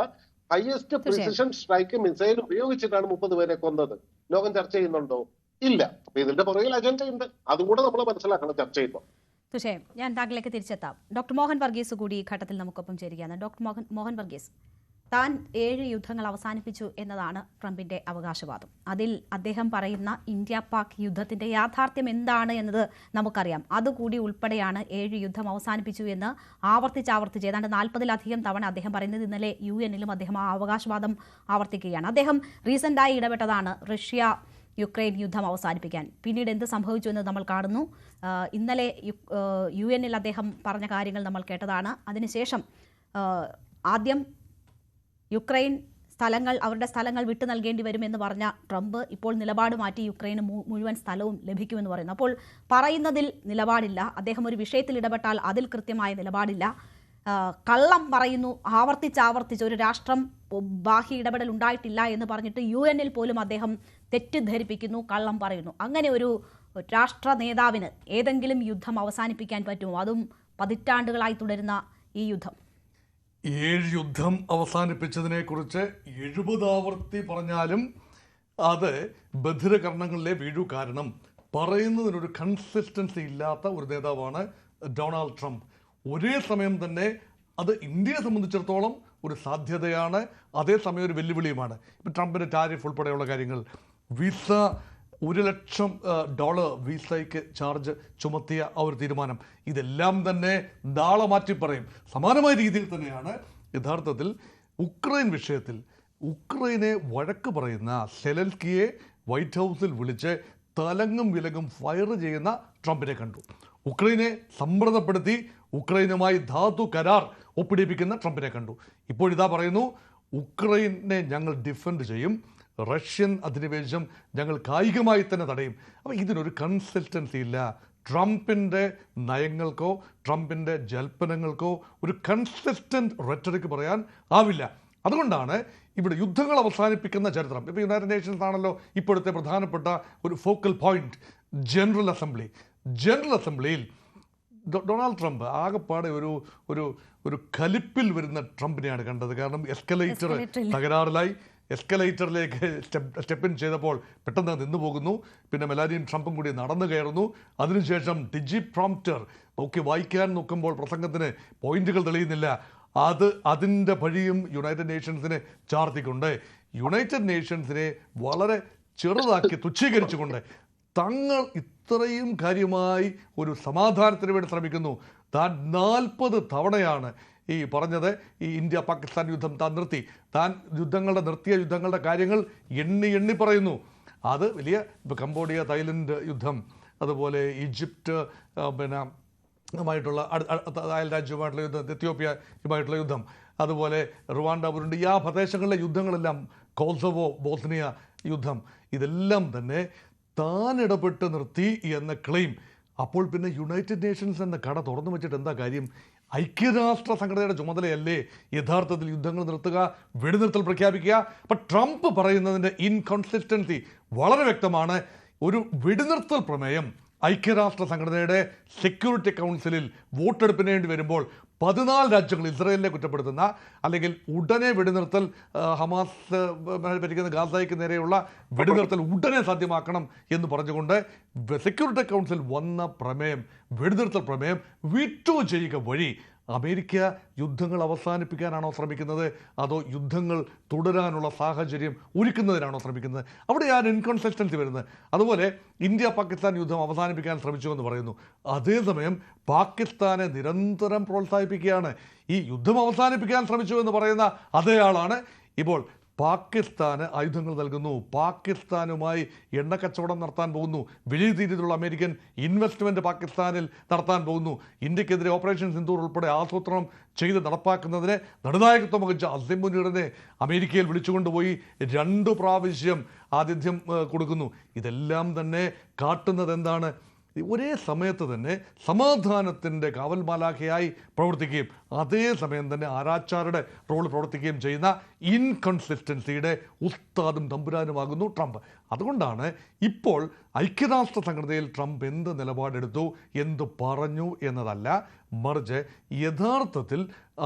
[SPEAKER 3] ഹയസ്റ്റ് പ്രിസിഷൻ സ്ട്രൈക്ക് മിസൈൽ ഉപയോഗിച്ചിട്ടാണ് 30 പേരെ കൊന്നത്. ലോകം ചർച്ച ചെയ്യുന്നുണ്ടോ? ഇല്ല. അപ്പൊ ഇതിന്റെ പുറകിൽ അജണ്ടയുണ്ട്, അതുകൂടെ നമ്മൾ മനസ്സിലാക്കണം ചർച്ച ചെയ്യുമ്പോൾ.
[SPEAKER 1] തീർച്ചയായും ഞാൻ താങ്കളിലേക്ക് തിരിച്ചെത്താം. ഡോക്ടർ മോഹൻ വർഗീസ് കൂടി ഈ ഘട്ടത്തിൽ നമുക്കൊപ്പം ചേരുകയാണ്. ഡോക്ടർ മോഹൻ വർഗീസ്, താൻ 7 യുദ്ധങ്ങൾ അവസാനിപ്പിച്ചു എന്നതാണ് ട്രംപിന്റെ അവകാശവാദം. അതിൽ അദ്ദേഹം പറയുന്ന ഇന്ത്യ പാക് യുദ്ധത്തിന്റെ യാഥാർത്ഥ്യം എന്താണ് എന്നത് നമുക്കറിയാം. അതുകൂടി ഉൾപ്പെടെയാണ് 7 യുദ്ധം അവസാനിപ്പിച്ചു എന്ന് ആവർത്തിച്ച് ഏതാണ്ട് 40-ലധികം തവണ അദ്ദേഹം പറയുന്നത്. ഇന്നലെ UN-ലും അദ്ദേഹം ആ അവകാശവാദം ആവർത്തിക്കുകയാണ്. അദ്ദേഹം റീസെൻ്റായി ഇടപെട്ടതാണ് റഷ്യ യുക്രൈൻ യുദ്ധം അവസാനിപ്പിക്കാൻ. പിന്നീട് എന്ത് സംഭവിച്ചു എന്ന് നമ്മൾ കാണുന്നു. ഇന്നലെ UN-ൽ അദ്ദേഹം പറഞ്ഞ കാര്യങ്ങൾ നമ്മൾ കേട്ടതാണ്. അതിനുശേഷം ആദ്യം യുക്രൈൻ അവരുടെ സ്ഥലങ്ങൾ വിട്ടു നൽകേണ്ടി വരുമെന്ന് പറഞ്ഞ ട്രംപ് ഇപ്പോൾ നിലപാട് മാറ്റി യുക്രൈന് മുഴുവൻ സ്ഥലവും ലഭിക്കുമെന്ന് പറയുന്നു. അപ്പോൾ പറയുന്നതിൽ നിലപാടില്ല. അദ്ദേഹം ഒരു വിഷയത്തിൽ ഇടപെട്ടാൽ അതിൽ കൃത്യമായ നിലപാടില്ല. കള്ളം പറയുന്നു. ആവർത്തിച്ച് ഒരു രാഷ്ട്രം ബാഹ്യ ഇടപെടൽ ഉണ്ടായിട്ടില്ല എന്ന് പറഞ്ഞിട്ട് UN-ൽ പോലും അദ്ദേഹം തെറ്റിദ്ധരിപ്പിക്കുന്നു, കള്ളം പറയുന്നു. അങ്ങനെ ഒരു രാഷ്ട്ര നേതാവിന് ഏതെങ്കിലും യുദ്ധം അവസാനിപ്പിക്കാൻ പറ്റുമോ? അതും പതിറ്റാണ്ടുകളായി തുടരുന്ന ഈ യുദ്ധം.
[SPEAKER 4] 7 യുദ്ധം അവസാനിപ്പിച്ചതിനെ കുറിച്ച് 70 ആവർത്തി പറഞ്ഞാലും അത് ബധിരകർണങ്ങളിലെ വീഴു. കാരണം പറയുന്നതിനൊരു കൺസിസ്റ്റൻസി ഇല്ലാത്ത ഒരു നേതാവാണ് ഡൊണാൾഡ് ട്രംപ്. ഒരേ സമയം തന്നെ അത് ഇന്ത്യയെ സംബന്ധിച്ചിടത്തോളം ഒരു സാധ്യതയാണ്, അതേസമയം ഒരു വെല്ലുവിളിയുമാണ്. ഇപ്പം ട്രംപിൻ്റെ ടാരിഫ് ഉൾപ്പെടെയുള്ള കാര്യങ്ങൾ, വിസ $1,00,000 വിസയ്ക്ക് ചാർജ് ചുമത്തിയ ആ ഒരു തീരുമാനം, ഇതെല്ലാം തന്നെ നാളെ മാറ്റി പറയും. സമാനമായ രീതിയിൽ തന്നെയാണ് യഥാർത്ഥത്തിൽ ഉക്രൈൻ വിഷയത്തിൽ ഉക്രൈനെ വഴക്ക് പറയുന്ന സെലൻസ്കിയെ വൈറ്റ് ഹൗസിൽ വിളിച്ച് തലങ്ങും വിലങ്ങും ഫയർ ചെയ്യുന്ന ട്രംപിനെ കണ്ടു. ഉക്രൈനെ സമ്മർദ്ദപ്പെടുത്തി ഉക്രൈനുമായി ധാതു കരാർ ഒപ്പിടിപ്പിക്കുന്ന ട്രംപിനെ കണ്ടു. ഇപ്പോഴിതാ പറയുന്നു, ഉക്രൈനെ ഞങ്ങൾ ഡിഫെൻഡ് ചെയ്യും, റഷ്യൻ അധിനിവേശം ഞങ്ങൾ കായികമായി തന്നെ തടയും. അപ്പോൾ ഇതിനൊരു കൺസിസ്റ്റൻസി ഇല്ല. ട്രംപിൻ്റെ നയങ്ങൾക്കോ ട്രംപിൻ്റെ ജൽപ്പനങ്ങൾക്കോ ഒരു കൺസിസ്റ്റൻറ്റ് റെറ്ററിക് പറയാൻ ആവില്ല. അതുകൊണ്ടാണ് ഇവിടെ യുദ്ധങ്ങൾ അവസാനിപ്പിക്കുന്ന ചരിത്രം. ഇപ്പോൾ യുണൈറ്റഡ് നേഷൻസ് ആണല്ലോ ഇപ്പോഴത്തെ പ്രധാനപ്പെട്ട ഒരു ഫോക്കൽ പോയിന്റ്. ജനറൽ അസംബ്ലിയിൽ ഡൊണാൾഡ് ട്രംപ് ആകെപ്പാടെ ഒരു കലിപ്പിൽ വരുന്ന ട്രംപിനെയാണ് കണ്ടത്. കാരണം എസ്കലേറ്റർ തകരാറിലായി. എസ്കലേറ്ററിലേക്ക് സ്റ്റെപ്പ് ഇൻ ചെയ്തപ്പോൾ പെട്ടെന്ന് നിന്നു പോകുന്നു. പിന്നെ മെലാനിയും ട്രംപും കൂടി നടന്നു കയറുന്നു. അതിനുശേഷം ഡിജി പ്രോംപ്റ്റർ നോക്കി വായിക്കാൻ നോക്കുമ്പോൾ പ്രസംഗത്തിന് പോയിന്റുകൾ തെളിയുന്നില്ല. അതിൻ്റെ വഴിയും യുണൈറ്റഡ് നേഷൻസിനെ ചാർത്തിക്കൊണ്ട് യുണൈറ്റഡ് നേഷൻസിനെ വളരെ ചെറുതാക്കി തുച്ഛീകരിച്ചുകൊണ്ട് തങ്ങൾ ഇത്രയും കാര്യമായി ഒരു സമാധാനത്തിന് വേണ്ടി ശ്രമിക്കുന്നു. താൻ 40 തവണയാണ് ഈ പറഞ്ഞത് ഈ ഇന്ത്യ പാകിസ്ഥാൻ യുദ്ധം താൻ നിർത്തി. താൻ നിർത്തിയ യുദ്ധങ്ങളുടെ കാര്യങ്ങൾ എണ്ണി പറയുന്നു. അത് വലിയ ഇപ്പോൾ കംബോഡിയ തായ്ലൻഡ് യുദ്ധം, അതുപോലെ ഈജിപ്റ്റ് മായിട്ടുള്ള അയൽ രാജ്യവുമായിട്ടുള്ള യുദ്ധം, എത്യോപ്യയുമായിട്ടുള്ള യുദ്ധം, അതുപോലെ റുവാണ്ട, ബുരുണ്ടി, ആ പ്രദേശങ്ങളിലെ യുദ്ധങ്ങളെല്ലാം, കോസോവോ, ബോസ്നിയ യുദ്ധം, ഇതെല്ലാം തന്നെ താൻ ഇടപെട്ട് നിർത്തി എന്ന ക്ലെയിം. അപ്പോൾ പിന്നെ യുണൈറ്റഡ് നേഷൻസ് എന്ന കട തുറന്നു വെച്ചിട്ട് എന്താ കാര്യം? ഐക്യരാഷ്ട്ര സംഘടനയുടെ ചുമതലയല്ലേ യുദ്ധാർത്ഥത്തിൽ യുദ്ധങ്ങൾ നിർത്തുക, വെടിനിർത്തൽ പ്രഖ്യാപിക്കുക? അപ്പം ട്രംപ് പറയുന്നതിൻ്റെ ഇൻകൺസിസ്റ്റൻസി വളരെ വ്യക്തമാണ്. ഒരു വെടിനിർത്തൽ പ്രമേയം ഐക്യരാഷ്ട്ര സംഘടനയുടെ സെക്യൂരിറ്റി കൗൺസിലിൽ വോട്ടെടുപ്പിന് വേണ്ടി വരുമ്പോൾ 14 രാജ്യങ്ങൾ ഇസ്രായേലിനെ കുറ്റപ്പെടുത്തുന്ന, അല്ലെങ്കിൽ ഉടനെ വെടിനിർത്തൽ, ഹമാസ് ഭരിക്കുന്ന ഗാസയ്ക്ക് നേരെയുള്ള വെടിനിർത്തൽ ഉടനെ സാധ്യമാക്കണം എന്ന് പറഞ്ഞുകൊണ്ട് സെക്യൂരിറ്റി കൗൺസിൽ വന്ന പ്രമേയം, വെടിനിർത്തൽ പ്രമേയം വീറ്റോ ചെയ്യുക വഴി അമേരിക്ക യുദ്ധങ്ങൾ അവസാനിപ്പിക്കാനാണോ ശ്രമിക്കുന്നത്, അതോ യുദ്ധങ്ങൾ തുടരാനുള്ള സാഹചര്യം ഒരുക്കുന്നതിനാണോ ശ്രമിക്കുന്നത്? അവിടെയാണ് ഇൻകൺസിസ്റ്റൻസി വരുന്നത്. അതുപോലെ ഇന്ത്യ പാകിസ്ഥാൻ യുദ്ധം അവസാനിപ്പിക്കാൻ ശ്രമിച്ചുവെന്ന് പറയുന്നു. അതേസമയം പാകിസ്ഥാനെ നിരന്തരം പ്രോത്സാഹിപ്പിക്കുകയാണ്. ഈ യുദ്ധം അവസാനിപ്പിക്കാൻ ശ്രമിച്ചു എന്ന് പറയുന്ന അതേ ആളാണ് ഇപ്പോൾ പാകിസ്ഥാന് ആയുധങ്ങൾ നൽകുന്നു, പാകിസ്ഥാനുമായി എണ്ണക്കച്ചവടം നടത്താൻ പോകുന്നു, വലിയ രീതിയിലുള്ള അമേരിക്കൻ ഇൻവെസ്റ്റ്മെൻറ്റ് പാകിസ്ഥാനിൽ നടത്താൻ പോകുന്നു. ഇന്ത്യക്കെതിരെ ഓപ്പറേഷൻ സിന്ദൂർ ഉൾപ്പെടെ ആസൂത്രണം ചെയ്ത് നടപ്പാക്കുന്നതിന് നെടുനായകത്വം വഹിച്ച അസിം മുനീറിനെ അമേരിക്കയിൽ വിളിച്ചുകൊണ്ടുപോയി 2 പ്രാവശ്യം ആതിഥ്യം കൊടുക്കുന്നു. ഇതെല്ലാം തന്നെ കാട്ടുന്നത് എന്താണ്? ഒരേ സമയത്ത് തന്നെ സമാധാനത്തിൻ്റെ കാവൽമാലാഖയായി പ്രവർത്തിക്കുകയും അതേസമയം തന്നെ ആരാച്ചാരുടെ റോൾ പ്രവർത്തിക്കുകയും ചെയ്യുന്ന ഇൻകൺസിസ്റ്റൻസിയുടെ ഉസ്താദും തമ്പുരാനുമാകുന്നു ട്രംപ്. അതുകൊണ്ടാണ് ഇപ്പോൾ ഐക്യരാഷ്ട്ര സംഘടനയിൽ ട്രംപ് എന്ത് നിലപാടെടുത്തു, എന്ത് പറഞ്ഞു എന്നതല്ല, മറിച്ച് യഥാർത്ഥത്തിൽ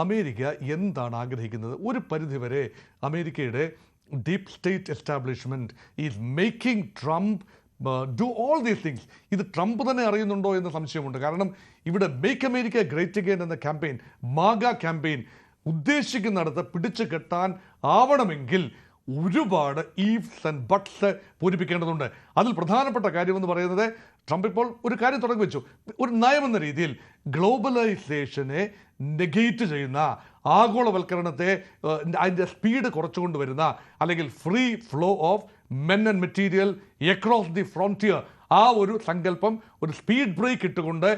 [SPEAKER 4] അമേരിക്ക എന്താണ് ആഗ്രഹിക്കുന്നത്. ഒരു പരിധിവരെ അമേരിക്കയുടെ deep state establishment is making Trump do all these things. ഇത് ട്രംപ് തന്നെ അറിയുന്നുണ്ടോ എന്ന സംശയമുണ്ട്. കാരണം ഇവിടെ മേക്ക് അമേരിക്ക ഗ്രേറ്റ് അഗെയിൻ എന്ന ക്യാമ്പയിൻ, മാഗ ക്യാമ്പയിൻ ഉദ്ദേശിക്കുന്നിടത്ത് പിടിച്ചു കെട്ടാൻ ആവണമെങ്കിൽ ഒരുപാട് ഈഫ്സ് ആൻഡ് ബട്ട്സ് പൂരിപ്പിക്കേണ്ടതുണ്ട്. അതിൽ പ്രധാനപ്പെട്ട കാര്യമെന്ന് പറയുന്നത് ട്രംപ് ഇപ്പോൾ ഒരു കാര്യം തുടങ്ങി വെച്ചു. ഒരു നയമെന്ന രീതിയിൽ ഗ്ലോബലൈസേഷനെ നെഗേറ്റ് ചെയ്യുന്ന, ആഗോളവൽക്കരണത്തെ അതിൻ്റെ സ്പീഡ് കുറച്ചുകൊണ്ടുവരുന്ന, അല്ലെങ്കിൽ free flow of men and material across the frontier, ആ ഒരു സങ്കല്പം ഒരു സ്പീഡ് ബ്രേക്ക് ഇട്ടുകൊണ്ട്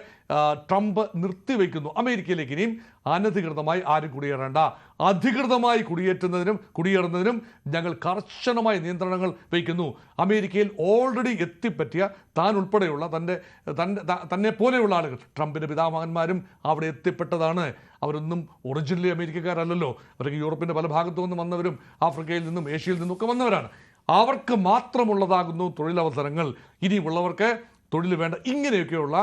[SPEAKER 4] ട്രംപ് നിർത്തിവെക്കുന്നു. അമേരിക്കയിലേക്ക് ഇനിയും അനധികൃതമായി ആരും കുടിയേറേണ്ട, അധികൃതമായി കുടിയേറുന്നതിനും ഞങ്ങൾ കർശനമായ നിയന്ത്രണങ്ങൾ വയ്ക്കുന്നു. അമേരിക്കയിൽ ഓൾറെഡി എത്തിപ്പറ്റിയ താൻ ഉൾപ്പെടെയുള്ള തന്നെ പോലെയുള്ള ആളുകൾ, ട്രംപിൻ്റെ പിതാമഹന്മാരും അവിടെ എത്തിപ്പെട്ടതാണ്. അവരൊന്നും ഒറിജിനലി അമേരിക്കക്കാരല്ലല്ലോ, അവർക്ക് യൂറോപ്പിൻ്റെ പല ഭാഗത്തു നിന്നും വന്നവരും ആഫ്രിക്കയിൽ നിന്നും ഏഷ്യയിൽ നിന്നൊക്കെ വന്നവരാണ്. അവർക്ക് മാത്രമുള്ളതാകുന്നു തൊഴിലവസരങ്ങൾ, ഇനിയുള്ളവർക്ക് തൊഴിൽ വേണ്ട. ഇങ്ങനെയൊക്കെയുള്ള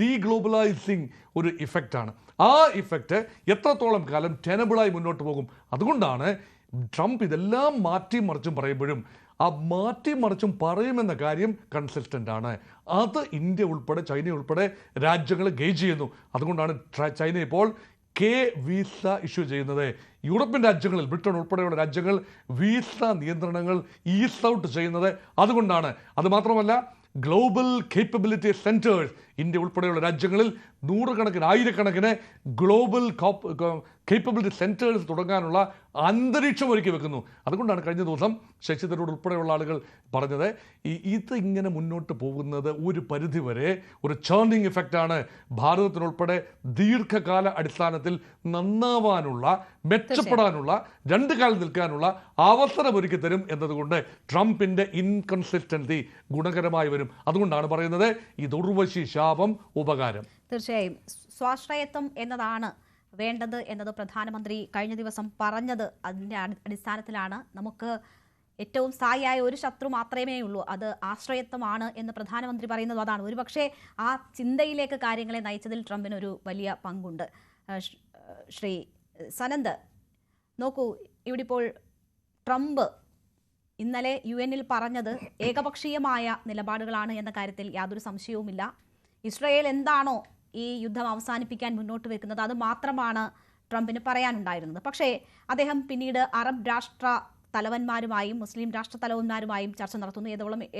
[SPEAKER 4] ഡീഗ്ലോബലൈസിങ് ഒരു ഇഫക്റ്റാണ്. ആ ഇഫക്റ്റ് എത്രത്തോളം കാലം ടെനബിളായി മുന്നോട്ട് പോകും? അതുകൊണ്ടാണ് ട്രംപ് ഇതെല്ലാം മാറ്റിമറിച്ചും പറയുമ്പോഴും ആ മാറ്റിമറിച്ചും പറയുമെന്ന കാര്യം കൺസിസ്റ്റൻ്റ് ആണ്. അത് ഇന്ത്യ ഉൾപ്പെടെ ചൈന ഉൾപ്പെടെ രാജ്യങ്ങൾ ഗേജ് ചെയ്യുന്നു. അതുകൊണ്ടാണ് ചൈന ഇപ്പോൾ വിസ ഇഷ്യൂ ചെയ്യുന്നത്. യൂറോപ്യൻ രാജ്യങ്ങളിൽ, ബ്രിട്ടൻ ഉൾപ്പെടെയുള്ള രാജ്യങ്ങൾ വിസ നിയന്ത്രണങ്ങൾ ഈസ് ഔട്ട് ചെയ്യുന്നത് അതുകൊണ്ടാണ്. അതുമാത്രമല്ല, ഗ്ലോബൽ കേപ്പബിലിറ്റി സെൻറ്റേഴ്സ് ഇന്ത്യ ഉൾപ്പെടെയുള്ള രാജ്യങ്ങളിൽ നൂറുകണക്കിന് ആയിരക്കണക്കിന് ഗ്ലോബൽ കേപ്പബിലിറ്റി സെൻറ്റേഴ്സ് തുടങ്ങാനുള്ള അന്തരീക്ഷം ഒരുക്കി വെക്കുന്നു. അതുകൊണ്ടാണ് കഴിഞ്ഞ ദിവസം ശശി തരൂർ ഉൾപ്പെടെയുള്ള ആളുകൾ പറഞ്ഞത് ഇത് ഇങ്ങനെ മുന്നോട്ട് പോകുന്നത് ഒരു പരിധിവരെ ഒരു ചേർണിംഗ് ഇഫക്റ്റാണ്. ഭാരതത്തിനുൾപ്പെടെ ദീർഘകാല അടിസ്ഥാനത്തിൽ നന്നാവാനുള്ള, മെച്ചപ്പെടാനുള്ള, രണ്ട് കാലം നിൽക്കാനുള്ള അവസരമൊരുക്കി തരും എന്നതുകൊണ്ട് ട്രംപിൻ്റെ ഇൻകൺസിസ്റ്റൻസി ഗുണകരമായി വരും. അതുകൊണ്ടാണ് പറയുന്നത് ഇത് ഉർവശി ശാപം ഉപകാരം.
[SPEAKER 1] തീർച്ചയായും സ്വാശ്രയത്വം എന്നതാണ് വേണ്ടത് എന്നത് പ്രധാനമന്ത്രി കഴിഞ്ഞ ദിവസം പറഞ്ഞത്. അതിൻ്റെ അടിസ്ഥാനത്തിലാണ് നമുക്ക് ഏറ്റവും സ്ഥായിയായ ഒരു ശത്രു മാത്രമേ ഉള്ളൂ, അത് ആശ്രയത്വമാണ് എന്ന് പ്രധാനമന്ത്രി പറയുന്നത് അതാണ്. ഒരുപക്ഷെ ആ ചിന്തയിലേക്ക് കാര്യങ്ങളെ നയിച്ചതിൽ ട്രംപിനൊരു വലിയ പങ്കുണ്ട്. ശ്രീ സനന്ദ്, നോക്കൂ, ഇവിടെ ഇപ്പോൾ ട്രംപ് ഇന്നലെ UN-ൽ പറഞ്ഞത് ഏകപക്ഷീയമായ നിലപാടുകളാണ് എന്ന കാര്യത്തിൽ യാതൊരു സംശയവുമില്ല. ഇസ്രായേൽ എന്താണോ ഈ യുദ്ധം അവസാനിപ്പിക്കാൻ മുന്നോട്ട് വെക്കുന്നത് അത് മാത്രമാണ് ട്രംപിന് പറയാനുണ്ടായിരുന്നത്. പക്ഷേ അദ്ദേഹം പിന്നീട് അറബ് രാഷ്ട്ര തലവന്മാരുമായും മുസ്ലിം രാഷ്ട്ര തലവന്മാരുമായും ചർച്ച നടത്തുന്നു.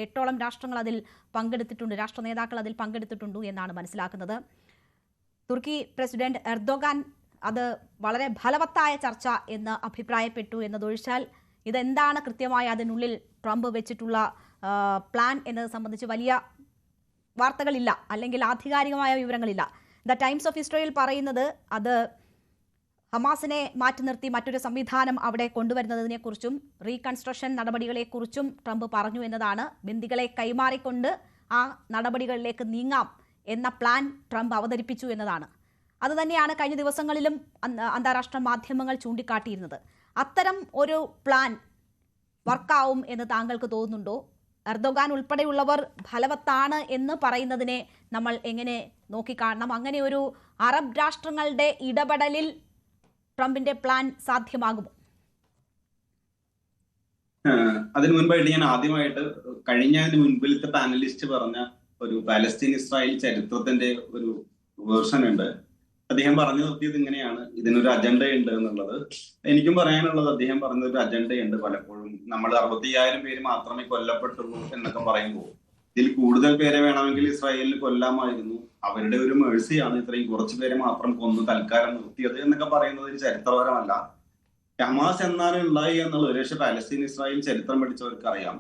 [SPEAKER 1] 8ഓളം രാഷ്ട്രങ്ങൾ അതിൽ പങ്കെടുത്തിട്ടുണ്ട്, രാഷ്ട്ര നേതാക്കൾ അതിൽ പങ്കെടുത്തിട്ടുണ്ട് എന്നാണ് മനസ്സിലാക്കുന്നത്. തുർക്കി പ്രസിഡന്റ് എർദോഗാൻ അത് വളരെ ഫലവത്തായ ചർച്ച എന്ന് അഭിപ്രായപ്പെട്ടു എന്നതൊഴിച്ചാൽ ഇതെന്താണ് കൃത്യമായി അതിനുള്ളിൽ ട്രംപ് വെച്ചിട്ടുള്ള പ്ലാൻ എന്നത് സംബന്ധിച്ച് വലിയ വാർത്തകളില്ല, അല്ലെങ്കിൽ ആധികാരികമായ വിവരങ്ങളില്ല. ദ ടൈംസ് ഓഫ് ഇസ്രായേൽ പറയുന്നത് അത് ഹമാസിനെ മാറ്റി നിർത്തി മറ്റൊരു സംവിധാനം അവിടെ കൊണ്ടുവരുന്നതിനെക്കുറിച്ചും റീകൺസ്ട്രക്ഷൻ നടപടികളെക്കുറിച്ചും ട്രംപ് പറഞ്ഞു എന്നതാണ്. ബന്ദികളെ കൈമാറിക്കൊണ്ട് ആ നടപടികളിലേക്ക് നീങ്ങാം എന്ന പ്ലാൻ ട്രംപ് അവതരിപ്പിച്ചു എന്നതാണ്. അതുതന്നെയാണ് കഴിഞ്ഞ ദിവസങ്ങളിലും അന്താരാഷ്ട്ര മാധ്യമങ്ങൾ ചൂണ്ടിക്കാട്ടിയിരുന്നത്. അത്തരം ഒരു പ്ലാൻ വർക്കാവും എന്ന് താങ്കൾക്ക് തോന്നുന്നുണ്ടോ? എർദോഗാൻ ഉൾപ്പെടെയുള്ളവർ ഫലവത്താണ് എന്ന് പറയുന്നതിനെ നമ്മൾ എങ്ങനെ നോക്കിക്കാണണം? അങ്ങനെ ഒരു അറബ് രാഷ്ട്രങ്ങളുടെ ഇടപെടലിൽ ട്രംപിന്റെ പ്ലാൻ സാധ്യമാകുമോ?
[SPEAKER 2] അതിനു മുൻപായിട്ട് ഞാൻ ആദ്യമായിട്ട് കഴിഞ്ഞതിന് മുൻപിലത്തെ പാനലിസ്റ്റ് പറഞ്ഞ ഒരു പാലസ്തീൻ ഇസ്രായേൽ ചരിത്രത്തിന്റെ ഒരു വേർഷൻ ഉണ്ട്. അദ്ദേഹം പറഞ്ഞു നിർത്തിയത് ഇങ്ങനെയാണ്, ഇതിനൊരു അജണ്ട ഉണ്ട് എന്നുള്ളത്. എനിക്കും പറയാനുള്ളത്, അദ്ദേഹം പറഞ്ഞ ഒരു അജണ്ടയുണ്ട്. പലപ്പോഴും നമ്മൾ 65,000 പേര് മാത്രമേ കൊല്ലപ്പെട്ടുള്ളൂ എന്നൊക്കെ പറയുമ്പോൾ ഇതിൽ കൂടുതൽ പേരെ വേണമെങ്കിൽ ഇസ്രായേലിൽ കൊല്ലാമായിരുന്നു, അവരുടെ ഒരു മേഴ്സിയാണ് ഇത്രയും കുറച്ചു പേരെ മാത്രം കൊന്ന് തൽക്കാലം നിർത്തിയത് എന്നൊക്കെ പറയുന്നത് ഒരു ചരിത്രപരമല്ല. ഹമാസ് എന്നാണ് ഉണ്ടായി എന്നുള്ളത് ഒരുപക്ഷെ പാലസ്തീൻ ഇസ്രായേൽ ചരിത്രം പഠിച്ചവർക്ക് അറിയാം.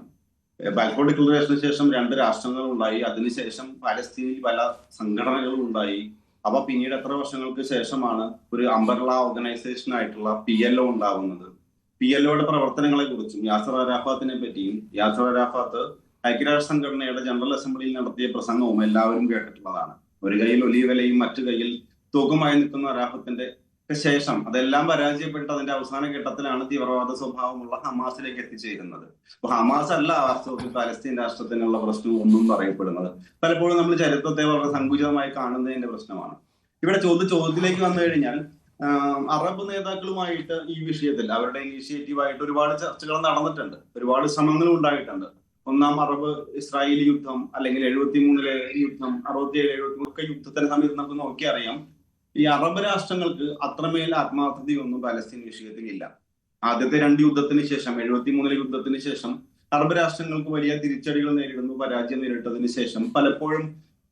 [SPEAKER 2] ബാൽഫോർ ഡിക്ലറേഷന് ശേഷം 2 രാഷ്ട്രങ്ങൾ ഉണ്ടായി, അതിനുശേഷം പാലസ്തീനിൽ പല സംഘടനകളും ഉണ്ടായി. അപ്പൊ പിന്നീട് എത്ര വർഷങ്ങൾക്ക് ശേഷമാണ് ഒരു അംബർല ഓർഗനൈസേഷൻ ആയിട്ടുള്ള PLO ഉണ്ടാവുന്നത്. PLOയുടെ പ്രവർത്തനങ്ങളെ കുറിച്ചും യാസർ അറാഫാത്തിനെ പറ്റിയും, യാസർ അറാഫാത്ത് ഐക്യരാഷ്ട്ര സംഘടനയുടെ ജനറൽ അസംബ്ലിയിൽ നടത്തിയ പ്രസംഗവും എല്ലാവരും കേട്ടിട്ടുള്ളതാണ്. ഒരു കയ്യിൽ ഒലീവലയും മറ്റു കയ്യിൽ തൂക്കമായി നിൽക്കുന്ന അറാഫത്തിന്റെ ശേഷം അതെല്ലാം പരാജയപ്പെട്ട് അതിന്റെ അവസാന ഘട്ടത്തിലാണ് തീവ്രവാദ സ്വഭാവമുള്ള ഹമാസിലേക്ക് എത്തിച്ചേരുന്നത്. അപ്പൊ ഹമാസ് അല്ല വാസ്തവത്തിൽ പാലസ്തീൻ രാഷ്ട്രത്തിനുള്ള പ്രശ്നം ഒന്നും പറയപ്പെടുന്നത്. പലപ്പോഴും നമ്മൾ ചരിത്രത്തെ വളരെ സങ്കുചിതമായി കാണുന്നതിന്റെ പ്രശ്നമാണ്. ഇവിടെ ചോദ്യത്തിലേക്ക് വന്നു കഴിഞ്ഞാൽ അറബ് നേതാക്കളുമായിട്ട് ഈ വിഷയത്തിൽ അവരുടെ ഇനീഷ്യേറ്റീവായിട്ട് ഒരുപാട് ചർച്ചകൾ നടന്നിട്ടുണ്ട്, ഒരുപാട് ശ്രമങ്ങളും ഉണ്ടായിട്ടുണ്ട്. ഒന്നാം അറബ് ഇസ്രായേൽ യുദ്ധം, അല്ലെങ്കിൽ 73-ലെ യുദ്ധം, 67-73 ഒക്കെ യുദ്ധത്തിന്റെ സമയത്ത് നമുക്ക് നോക്കിയറിയാം ഈ അറബ് രാഷ്ട്രങ്ങൾക്ക് അത്രമേൽ ആത്മാർത്ഥതയൊന്നും പലസ്തീൻ വിഷയത്തിൽ ഇല്ല. ആദ്യത്തെ 2 യുദ്ധത്തിന് ശേഷം, 73 യുദ്ധത്തിന് ശേഷം അറബ് രാഷ്ട്രങ്ങൾക്ക് വലിയ തിരിച്ചടികൾ നേരിടുന്നു, പരാജയം നേരിട്ടതിന് ശേഷം പലപ്പോഴും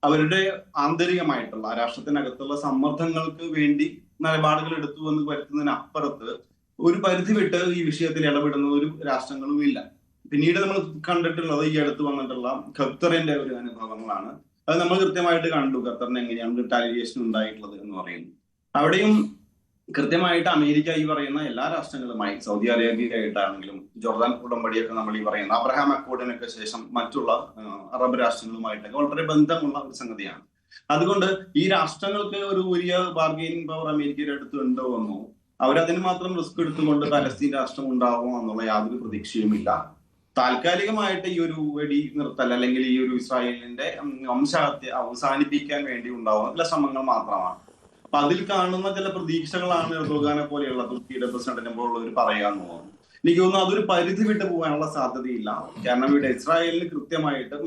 [SPEAKER 2] അവരുടെ ആന്തരികമായിട്ടുള്ള രാഷ്ട്രത്തിനകത്തുള്ള സമ്മർദ്ദങ്ങൾക്ക് വേണ്ടി നിലപാടുകൾ എടുത്തു എന്ന് വരുത്തുന്നതിനപ്പുറത്ത് ഒരു പരിധി വിട്ട് ഈ വിഷയത്തിൽ ഇടപെടുന്ന ഒരു രാഷ്ട്രങ്ങളും ഇല്ല. പിന്നീട് നമ്മൾ കണ്ടിട്ടുള്ളത് ഈ അടുത്ത് വന്നിട്ടുള്ള ഖത്തറിന്റെ ഒരു അനുഭവങ്ങളാണ്. അത് നമ്മൾ കൃത്യമായിട്ട് കണ്ടു, ഖത്തറിന് എങ്ങനെയാണ് റിട്ടാലിയേഷൻ ഉണ്ടായിട്ടുള്ളത് എന്ന് പറയുന്നു. അവിടെയും കൃത്യമായിട്ട് അമേരിക്ക ഈ പറയുന്ന എല്ലാ രാഷ്ട്രങ്ങളുമായി, സൗദി അറേബ്യയായിട്ടാണെങ്കിലും ജോർദാൻ ഉടമ്പടിയൊക്കെ നമ്മൾ ഈ പറയുന്ന അബ്രഹാം അക്കോർഡിനൊക്കെ ശേഷം മറ്റുള്ള അറബ് രാഷ്ട്രങ്ങളുമായിട്ടൊക്കെ വളരെ ബന്ധമുള്ള ഒരു സംഗതിയാണ്. അതുകൊണ്ട് ഈ രാഷ്ട്രങ്ങൾക്ക് ഒരു വലിയ ബാർഗെയിനിങ് പവർ അമേരിക്കയുടെ അടുത്ത് ഉണ്ടോ എന്നോ, അവരതിന് മാത്രം റിസ്ക് എടുത്തുകൊണ്ട് പലസ്തീൻ രാഷ്ട്രം ഉണ്ടാവുമോ എന്നുള്ള യാതൊരു പ്രതീക്ഷയുമില്ല. താൽക്കാലികമായിട്ട് ഈ ഒരു വെടി നിർത്തൽ അല്ലെങ്കിൽ ഈ ഒരു ഇസ്രായേലിന്റെ വംശഹത്യ അവസാനിപ്പിക്കാൻ വേണ്ടി ഉണ്ടാവുന്ന ചില ശ്രമങ്ങൾ മാത്രമാണ്. അപ്പൊ അതിൽ കാണുന്ന ചില പ്രതീക്ഷകളാണ് എർദോഗാനെ പോലെയുള്ള തുർക്കിയുടെ പ്രസിഡന്റിനെ പോലുള്ളവർ പറയാന്ന് തോന്നുന്നു. എനിക്ക് തോന്നുന്നു അതൊരു പരിധി വിട്ട് പോകാനുള്ള സാധ്യതയില്ല. കാരണം ഇവിടെ ഇസ്രായേലിന് കൃത്യമായിട്ട്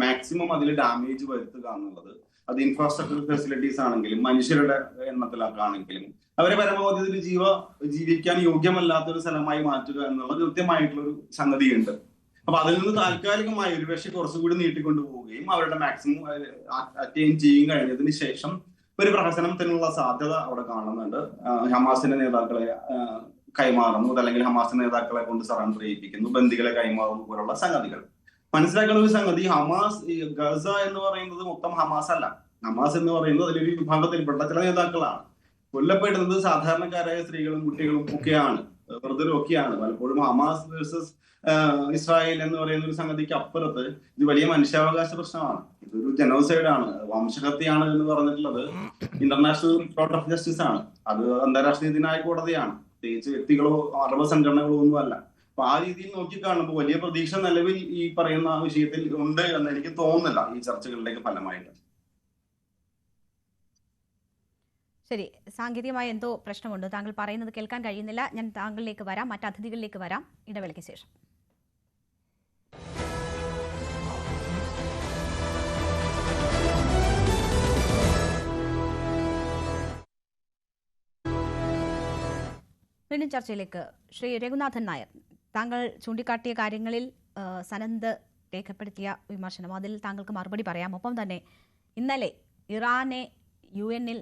[SPEAKER 2] മാക്സിമം അതിൽ ഡാമേജ് വരുത്തുക എന്നുള്ളത്, അത് ഇൻഫ്രാസ്ട്രക്ചർ ഫെസിലിറ്റീസ് ആണെങ്കിലും മനുഷ്യരുടെ എണ്ണത്തിലാണെങ്കിലും അവരെ പരമാവധി ഇതിൽ ജീവിക്കാൻ യോഗ്യമല്ലാത്തൊരു സ്ഥലമായി മാറ്റുക എന്നുള്ള കൃത്യമായിട്ടുള്ള ഒരു സംഗതിയുണ്ട്. അപ്പൊ അതിൽ നിന്ന് താൽക്കാലികമായി ഒരുപക്ഷെ കുറച്ചുകൂടി നീട്ടിക്കൊണ്ടു പോവുകയും അവരുടെ മാക്സിമം അറ്റൈൻ ചെയ്യും കഴിഞ്ഞതിന് ശേഷം ഒരു പ്രഹസനത്തിനുള്ള സാധ്യത അവിടെ കാണുന്നുണ്ട്. ഹമാസിന്റെ നേതാക്കളെ കൈമാറുന്നു, അല്ലെങ്കിൽ ഹമാസിന്റെ നേതാക്കളെ കൊണ്ട് സറണ്ടർ ചെയ്യിപ്പിക്കുന്നു, ബന്ദികളെ കൈമാറുന്നു പോലുള്ള സംഗതികൾ. മനസ്സിലാക്കുന്ന ഒരു സംഗതി, ഗസ എന്ന് പറയുന്നത് മൊത്തം ഹമാസ് അല്ല. ഹമാസ് എന്ന് പറയുന്നത് അതിലൊരു വിഭാഗത്തിൽപ്പെട്ട ചില നേതാക്കളാണ്. കൊല്ലപ്പെടുന്നത് സാധാരണക്കാരായ സ്ത്രീകളും കുട്ടികളും ഒക്കെയാണ്, വൃദ്ധരും ഒക്കെയാണ്. പലപ്പോഴും ഹമാസ് വേഴ്സസ് ഇസ്രായേൽ എന്ന് പറയുന്ന ഒരു സംഗതിക്ക് അപ്പുറത്ത് ഇത് വലിയ മനുഷ്യാവകാശ പ്രശ്നമാണ്. ഇതൊരു ജനോസൈഡാണ്, വംശഹത്യയാണ് എന്ന് പറഞ്ഞിട്ടുള്ളത് ഇന്റർനാഷണൽ കോർട്ട് ഓഫ് ജസ്റ്റിസ് ആണ്. അത് അന്താരാഷ്ട്ര നീതിന്യായ കോടതിയാണ്, പ്രത്യേകിച്ച് വ്യക്തികളോ അറബ് സംഘടനകളോ ഒന്നും അല്ല. അപ്പൊ ആ രീതിയിൽ നോക്കിക്കാണുമ്പോൾ വലിയ പ്രതീക്ഷ നിലവിൽ ഈ പറയുന്ന വിഷയത്തിൽ ഉണ്ട് എന്ന് എനിക്ക് തോന്നുന്നില്ല ഈ ചർച്ചകളുടെയൊക്കെ ഫലമായിട്ട്.
[SPEAKER 1] ശരി, സാങ്കേതികമായ എന്തോ പ്രശ്നമുണ്ട്, താങ്കൾ പറയുന്നത് കേൾക്കാൻ കഴിയുന്നില്ല. ഞാൻ താങ്കളിലേക്ക് വരാം, മറ്റ് അതിഥികളിലേക്ക് വരാം ഇടവേളയ്ക്ക് ശേഷം. വീണ്ടും ചർച്ചയിലേക്ക്. ശ്രീ രഘുനാഥൻ നായർ, താങ്കൾ ചൂണ്ടിക്കാട്ടിയ കാര്യങ്ങളിൽ സനന്ദ് രേഖപ്പെടുത്തിയ വിമർശനം, അതിൽ താങ്കൾക്ക് മറുപടി പറയാം. ഒപ്പം തന്നെ ഇന്നലെ ഇറാനെ UN-ൽ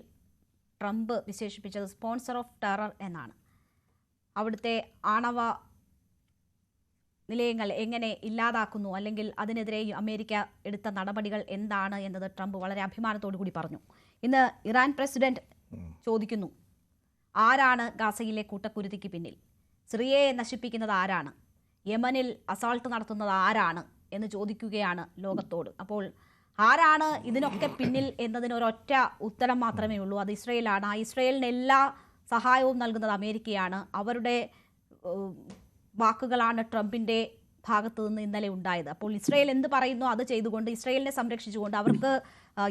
[SPEAKER 1] ട്രംപ് വിശേഷിപ്പിച്ചത് സ്പോൺസർ ഓഫ് ടെറർ എന്നാണ്. അവിടുത്തെ ആണവ നിലയങ്ങൾ എങ്ങനെ ഇല്ലാതാക്കുന്നു, അല്ലെങ്കിൽ അതിനെതിരെ അമേരിക്ക എടുത്ത നടപടികൾ എന്താണ് എന്നത് ട്രംപ് വളരെ അഭിമാനത്തോടു കൂടി പറഞ്ഞു. ഇന്ന് ഇറാൻ പ്രസിഡന്റ് ചോദിക്കുന്നു, ആരാണ് ഗാസയിലെ കൂട്ടക്കുരുതിക്ക് പിന്നിൽ? സിറിയയെ നശിപ്പിക്കുന്നത് ആരാണ്? യമനിൽ അസാൾട്ട് നടത്തുന്നത് ആരാണ് എന്ന് ചോദിക്കുകയാണ് ലോകത്തോട്. അപ്പോൾ ആരാണ് ഇതിനൊക്കെ പിന്നിൽ എന്നതിന് ഒരൊറ്റ ഉത്തരം മാത്രമേ ഉള്ളൂ, അത് ഇസ്രയേലാണ്. ആ ഇസ്രയേലിന് എല്ലാ സഹായവും നൽകുന്നത് അമേരിക്കയാണ്. അവരുടെ വാക്കുകളാണ് ട്രംപിൻ്റെ ഭാഗത്തു നിന്ന് ഇന്നലെ ഉണ്ടായത്. അപ്പോൾ ഇസ്രയേൽ എന്ത് പറയുന്നു അത് ചെയ്തുകൊണ്ട്, ഇസ്രയേലിനെ സംരക്ഷിച്ചുകൊണ്ട്, അവർക്ക്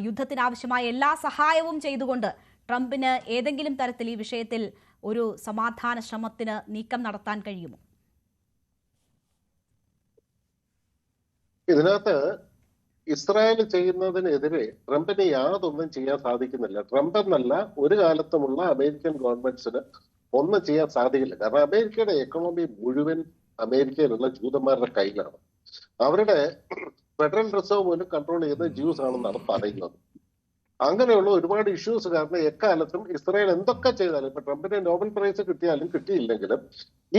[SPEAKER 1] യുദ്ധത്തിനാവശ്യമായ എല്ലാ സഹായവും ചെയ്തുകൊണ്ട് ട്രംപിന് ഏതെങ്കിലും തരത്തിൽ ഈ വിഷയത്തിൽ ഒരു സമാധാന ശ്രമത്തിന് നീക്കം നടത്താൻ കഴിയുമോ?
[SPEAKER 3] ഇതിനകത്ത് ഇസ്രായേൽ ചെയ്യുന്നതിനെതിരെ ട്രംപിന് യാതൊന്നും ചെയ്യാൻ സാധിക്കുന്നില്ല. ട്രംപ് എന്നല്ല, ഒരു കാലത്തുമുള്ള അമേരിക്കൻ ഗവൺമെന്റ്സിന് ഒന്നും ചെയ്യാൻ സാധിക്കില്ല. കാരണം അമേരിക്കയുടെ എക്കണോമി മുഴുവൻ അമേരിക്കയിലുള്ള ജൂതന്മാരുടെ കയ്യിലാണ്. അവരുടെ ഫെഡറൽ റിസർവ് പോലും കൺട്രോൾ ചെയ്യുന്നത് ജ്യൂസ് ആണെന്നാണ് പറയുന്നത്. അങ്ങനെയുള്ള ഒരുപാട് ഇഷ്യൂസ് കാരണം എക്കാലത്തും ഇസ്രായേൽ എന്തൊക്കെ ചെയ്താലും, ഇപ്പൊ ട്രംപിന് നോബൽ പ്രൈസ് കിട്ടിയാലും കിട്ടിയില്ലെങ്കിലും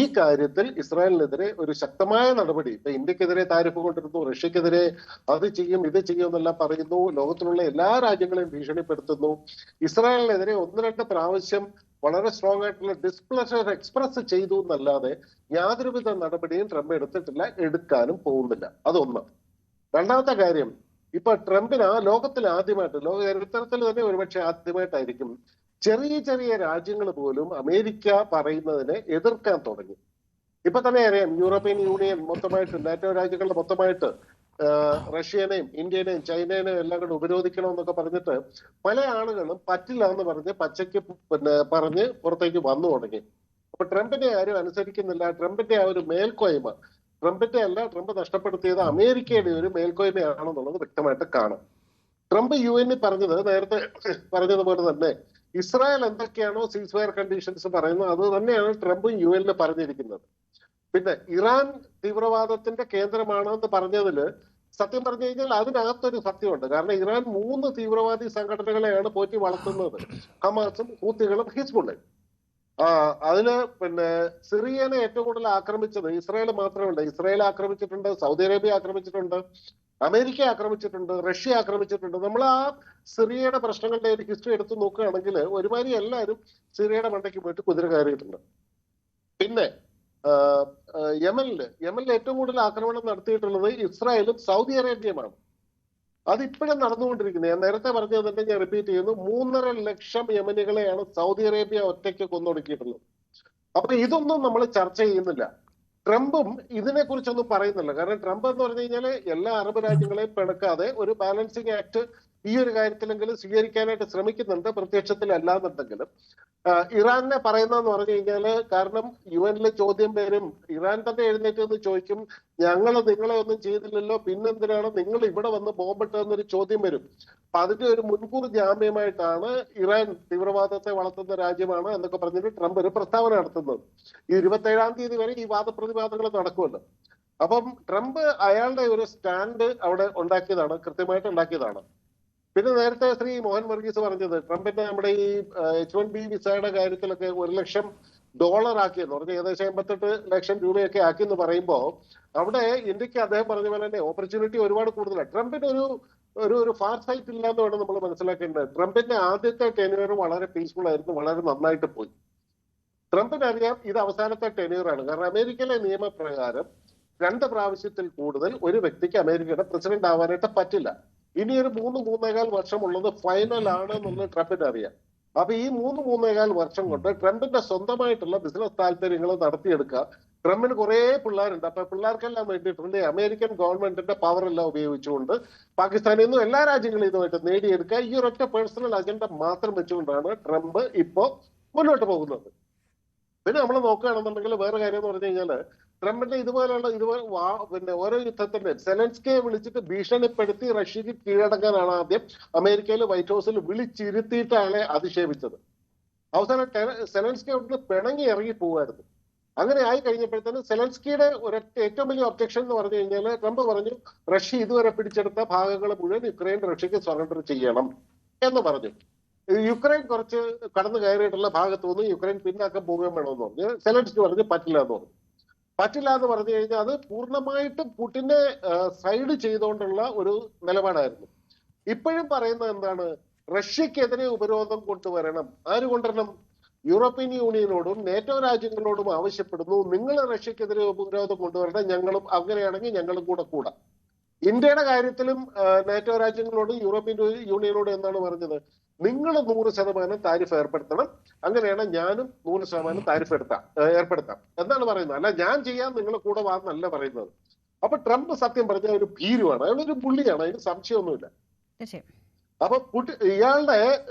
[SPEAKER 3] ഈ കാര്യത്തിൽ ഇസ്രായേലിനെതിരെ ഒരു ശക്തമായ നടപടി, ഇപ്പൊ ഇന്ത്യക്കെതിരെ താരിഫ് കൊണ്ടിരുന്നു, റഷ്യക്കെതിരെ അത് ചെയ്യും ഇത് ചെയ്യും എന്നെല്ലാം പറയുന്നു, ലോകത്തിലുള്ള എല്ലാ രാജ്യങ്ങളെയും ഭീഷണിപ്പെടുത്തുന്നു. ഇസ്രായേലിനെതിരെ 1-2 പ്രാവശ്യം വളരെ സ്ട്രോങ് ആയിട്ടുള്ള ഡിസ്പ്ലഷർ എക്സ്പ്രസ് ചെയ്തു എന്നല്ലാതെ യാതൊരുവിധ നടപടിയും ട്രംപ് എടുത്തിട്ടില്ല, എടുക്കാനും പോകുന്നില്ല. അതൊന്ന്. രണ്ടാമത്തെ കാര്യം, ഇപ്പൊ ട്രംപിന് ലോകത്തിൽ ആദ്യമായിട്ട്, ലോക ചരിത്രത്തിൽ തന്നെ ഒരുപക്ഷെ ആദ്യമായിട്ടായിരിക്കും ചെറിയ ചെറിയ രാജ്യങ്ങൾ പോലും അമേരിക്ക പറയുന്നതിനെ എതിർക്കാൻ തുടങ്ങി. ഇപ്പൊ തന്നെ അറിയാം, യൂറോപ്യൻ യൂണിയൻ മൊത്തമായിട്ട്, നാറ്റോ രാജ്യങ്ങളുടെ മൊത്തമായിട്ട് റഷ്യനെയും ഇന്ത്യനെയും ചൈനയെയും എല്ലാം കൂടെ ഉപരോധിക്കണമെന്നൊക്കെ പറഞ്ഞിട്ട് പല ആളുകളും പറ്റില്ല എന്ന് പറഞ്ഞ് പച്ചയ്ക്ക് പറഞ്ഞ് പുറത്തേക്ക് വന്നു തുടങ്ങി. അപ്പൊ ട്രംപിനെ ആരും അനുസരിക്കുന്നില്ല. ട്രംപിന്റെ ആ ഒരു മേൽക്കോയ്മ, ട്രംപിന്റെ അല്ല, ട്രംപ് നഷ്ടപ്പെടുത്തിയത് അമേരിക്കയുടെ ഒരു മേൽക്കോയ്മയാണെന്നുള്ളത് വ്യക്തമായിട്ട് കാണാം. ട്രംപ് UN പറഞ്ഞത് നേരത്തെ പറഞ്ഞതുപോലെ തന്നെ ഇസ്രായേൽ എന്തൊക്കെയാണോ സീസ് ഫയർ കണ്ടീഷൻസ് പറയുന്നത് അത് തന്നെയാണ് ട്രംപും UN പറഞ്ഞിരിക്കുന്നത്. പിന്നെ ഇറാൻ തീവ്രവാദത്തിന്റെ കേന്ദ്രമാണെന്ന് പറഞ്ഞതില് സത്യം പറഞ്ഞു കഴിഞ്ഞാൽ അതിനകത്തൊരു സത്യമുണ്ട്. കാരണം ഇറാൻ 3 തീവ്രവാദി സംഘടനകളെയാണ് പോറ്റി വളർത്തുന്നത്, ഹമാസും ഹൂത്തികളും ഹിസ്ബുള്ളയും. അതില് പിന്നെ സിറിയനെ ഏറ്റവും കൂടുതൽ ആക്രമിച്ചത് ഇസ്രായേൽ മാത്രമല്ല. ഇസ്രായേൽ ആക്രമിച്ചിട്ടുണ്ട്, സൗദി അറേബ്യ ആക്രമിച്ചിട്ടുണ്ട്, അമേരിക്ക ആക്രമിച്ചിട്ടുണ്ട്, റഷ്യ ആക്രമിച്ചിട്ടുണ്ട്. നമ്മൾ ആ സിറിയയുടെ പ്രശ്നങ്ങളുടെ ഒരു ഹിസ്റ്ററി എടുത്ത് നോക്കുകയാണെങ്കിൽ ഒരുമാതിരി എല്ലാവരും സിറിയയുടെ മണ്ടയ്ക്ക് പോയിട്ട് കുതിര കയറിയിട്ടുണ്ട്. പിന്നെ യമനിൽ ഏറ്റവും കൂടുതൽ ആക്രമണം നടത്തിയിട്ടുള്ളത് ഇസ്രായേലും സൗദി അറേബ്യയുമാണ്. അതിപ്പോഴും നടന്നുകൊണ്ടിരിക്കുന്നത്. ഞാൻ നേരത്തെ പറഞ്ഞത് തന്നെ ഞാൻ റിപ്പീറ്റ് ചെയ്യുന്നു. 3.5 ലക്ഷം യമനികളെയാണ് സൗദി അറേബ്യ ഒറ്റയ്ക്ക് കൊന്നൊടുക്കിയിട്ടുള്ളത്. അപ്പൊ ഇതൊന്നും നമ്മൾ ചർച്ച ചെയ്യുന്നില്ല. ട്രംപും ഇതിനെ കുറിച്ചൊന്നും പറയുന്നില്ല. കാരണം ട്രംപ് എന്ന് പറഞ്ഞു കഴിഞ്ഞാല് എല്ലാ അറബ് രാജ്യങ്ങളെയും പിണക്കാതെ ഒരു ബാലൻസിങ് ആക്ട് ഈ ഒരു കാര്യത്തിലെങ്കിലും സ്വീകരിക്കാനായിട്ട് ശ്രമിക്കുന്നുണ്ട്, പ്രത്യക്ഷത്തിലല്ലാന്നുണ്ടെങ്കിലും. ഇറാനെ പറയുന്നതെന്ന് പറഞ്ഞു കഴിഞ്ഞാല്, കാരണം UN ചോദ്യം വരും, ഇറാൻ തന്നെ എഴുന്നേറ്റ് എന്ന് ചോദിക്കും, ഞങ്ങൾ നിങ്ങളെ ഒന്നും ചെയ്തില്ലല്ലോ, പിന്നെന്തിനാണ് നിങ്ങൾ ഇവിടെ വന്ന് ബോംബിട്ടതെന്നൊരു ചോദ്യം വരും. അപ്പൊ അതിന്റെ ഒരു മുൻകൂർ ജാമ്യമായിട്ടാണ് ഇറാൻ തീവ്രവാദത്തെ വളർത്തുന്ന രാജ്യമാണ് എന്നൊക്കെ പറഞ്ഞിട്ട് ട്രംപ് ഒരു പ്രസ്താവന നടത്തുന്നത്. ഈ 27-ാം തീയതി വരെ ഈ വാദപ്രതിവാദങ്ങൾ നടക്കുമല്ലോ. അപ്പം ട്രംപ് അയാളുടെ ഒരു സ്റ്റാൻഡ് അവിടെ ഉണ്ടാക്കിയതാണ്, കൃത്യമായിട്ട് ഉണ്ടാക്കിയതാണ്. പിന്നെ നേരത്തെ ശ്രീ മോഹൻ വർഗീസ് പറഞ്ഞത് ട്രംപിന്റെ നമ്മുടെ ഈ H-1B വിസയുടെ കാര്യത്തിലൊക്കെ $1 ലക്ഷം ആക്കിയെന്ന് പറഞ്ഞാൽ ഏകദേശം 88 ലക്ഷം രൂപയൊക്കെ ആക്കിയെന്ന് പറയുമ്പോൾ അവിടെ ഇന്ത്യക്ക് അദ്ദേഹം പറഞ്ഞ പോലെ തന്നെ ഓപ്പർച്യൂണിറ്റി ഒരുപാട് കൂടുതലാണ്. ട്രംപിന് ഒരു ഫാർ സൈറ്റ് ഇല്ല എന്ന് വേണം നമ്മൾ മനസ്സിലാക്കേണ്ടത്. ട്രംപിന്റെ ആദ്യത്തെ ടെന്യൂർ വളരെ പീസ്ഫുൾ ആയിരുന്നു, വളരെ നന്നായിട്ട് പോയി. ട്രംപിന് അറിയാം ഇത് അവസാനത്തെ ടെന്യൂറാണ്. കാരണം അമേരിക്കയിലെ നിയമപ്രകാരം 2 പ്രാവശ്യത്തിൽ കൂടുതൽ ഒരു വ്യക്തിക്ക് അമേരിക്കയുടെ പ്രസിഡന്റ് ആവാനായിട്ട് പറ്റില്ല. ഇനി ഒരു 3-3.25 വർഷം ഉള്ളത് ഫൈനൽ ആണ് എന്നുള്ളത് ട്രംപിന് അറിയാം. അപ്പൊ ഈ 3-3.25 വർഷം കൊണ്ട് ട്രംപിന്റെ സ്വന്തമായിട്ടുള്ള ബിസിനസ് താല്പര്യങ്ങൾ നടത്തിയെടുക്കുക. ട്രംപിന് കുറെ പിള്ളേരുണ്ട്. അപ്പൊ പിള്ളേർക്കെല്ലാം വേണ്ടിയിട്ടുണ്ട് അമേരിക്കൻ ഗവൺമെന്റിന്റെ പവർ എല്ലാം ഉപയോഗിച്ചുകൊണ്ട് പാകിസ്ഥാനിൽ നിന്നും എല്ലാ രാജ്യങ്ങളും ഇതുമായിട്ട് നേടിയെടുക്കുക. ഈ ഒരൊറ്റ പേഴ്സണൽ അജണ്ട മാത്രം വെച്ചുകൊണ്ടാണ് ട്രംപ് ഇപ്പോ മുന്നോട്ട് പോകുന്നത്. പിന്നെ നമ്മൾ നോക്കുകയാണെന്നുണ്ടെങ്കിൽ വേറെ കാര്യം എന്ന് പറഞ്ഞു കഴിഞ്ഞാല് ട്രംപിന്റെ ഇതുപോലെ പിന്നെ ഓരോ യുദ്ധത്തിന്റെ സെലൻസ്കിയെ വിളിച്ചിട്ട് ഭീഷണിപ്പെടുത്തി റഷ്യക്ക് കീഴടങ്ങാനാണ് ആദ്യം അമേരിക്കയിൽ വൈറ്റ് ഹൗസിൽ വിളിച്ചിരുത്തിയിട്ട് അയാളെ അധിക്ഷേപിച്ചത്. അവസാനം സെലൻസ്കി അവിടുന്ന് പിണങ്ങി ഇറങ്ങി പോവായിരുന്നു. അങ്ങനെ ആയി കഴിഞ്ഞപ്പോഴത്തേന് സെലൻസ്കിയുടെ ഏറ്റവും വലിയ ഒബ്ജക്ഷൻ എന്ന് പറഞ്ഞു കഴിഞ്ഞാൽ ട്രംപ് പറഞ്ഞു റഷ്യ ഇതുവരെ പിടിച്ചെടുത്ത ഭാഗങ്ങൾ മുഴുവൻ യുക്രൈൻ റഷ്യക്ക് സറണ്ടർ ചെയ്യണം എന്ന് പറഞ്ഞു. യുക്രൈൻ കുറച്ച് കടന്നു കയറിയിട്ടുള്ള ഭാഗത്തുനിന്ന് യുക്രൈൻ പിന്നാക്കം പോവുകയും വേണമെന്ന് പറഞ്ഞു. സെലൻസ്കി പറഞ്ഞു പറ്റില്ല എന്ന് പറഞ്ഞു. പറ്റില്ല എന്ന് പറഞ്ഞു കഴിഞ്ഞാൽ അത് പൂർണ്ണമായിട്ടും പുടിനെ സൈഡ് ചെയ്തുകൊണ്ടുള്ള ഒരു നിലപാടായിരുന്നു. ഇപ്പോഴും പറയുന്നത് എന്താണ്, റഷ്യക്കെതിരെ ഉപരോധം കൊണ്ടുവരണം. ആര് കൊണ്ടുവരണം? യൂറോപ്യൻ യൂണിയനോടും നേറ്റോ രാജ്യങ്ങളോടും ആവശ്യപ്പെടുന്നു, നിങ്ങൾ റഷ്യക്കെതിരെ ഉപരോധം കൊണ്ടുവരണം, ഞങ്ങളും അങ്ങനെയാണെങ്കിൽ ഞങ്ങളും കൂടാം. ഇന്ത്യയുടെ കാര്യത്തിലും നേറ്റോ രാജ്യങ്ങളോടും യൂറോപ്യൻ യൂണിയനോടും എന്താണ് പറഞ്ഞത്? നിങ്ങൾ 100% താരിഫ് ഏർപ്പെടുത്തണം, അങ്ങനെയാണ് ഞാനും 100% താരിഫ് ഏർപ്പെടുത്താം എന്നാണ് പറയുന്നത്. അല്ല ഞാൻ ചെയ്യാൻ നിങ്ങൾ കൂടെ വാന്നല്ല പറയുന്നത്. അപ്പൊ ട്രംപ് സത്യം പറഞ്ഞ ഒരു ഭീരുവാണ്, അയാളൊരു പുള്ളിയാണ്, അതിന് സംശയമൊന്നുമില്ല. അപ്പൊ ഇയാളുടെ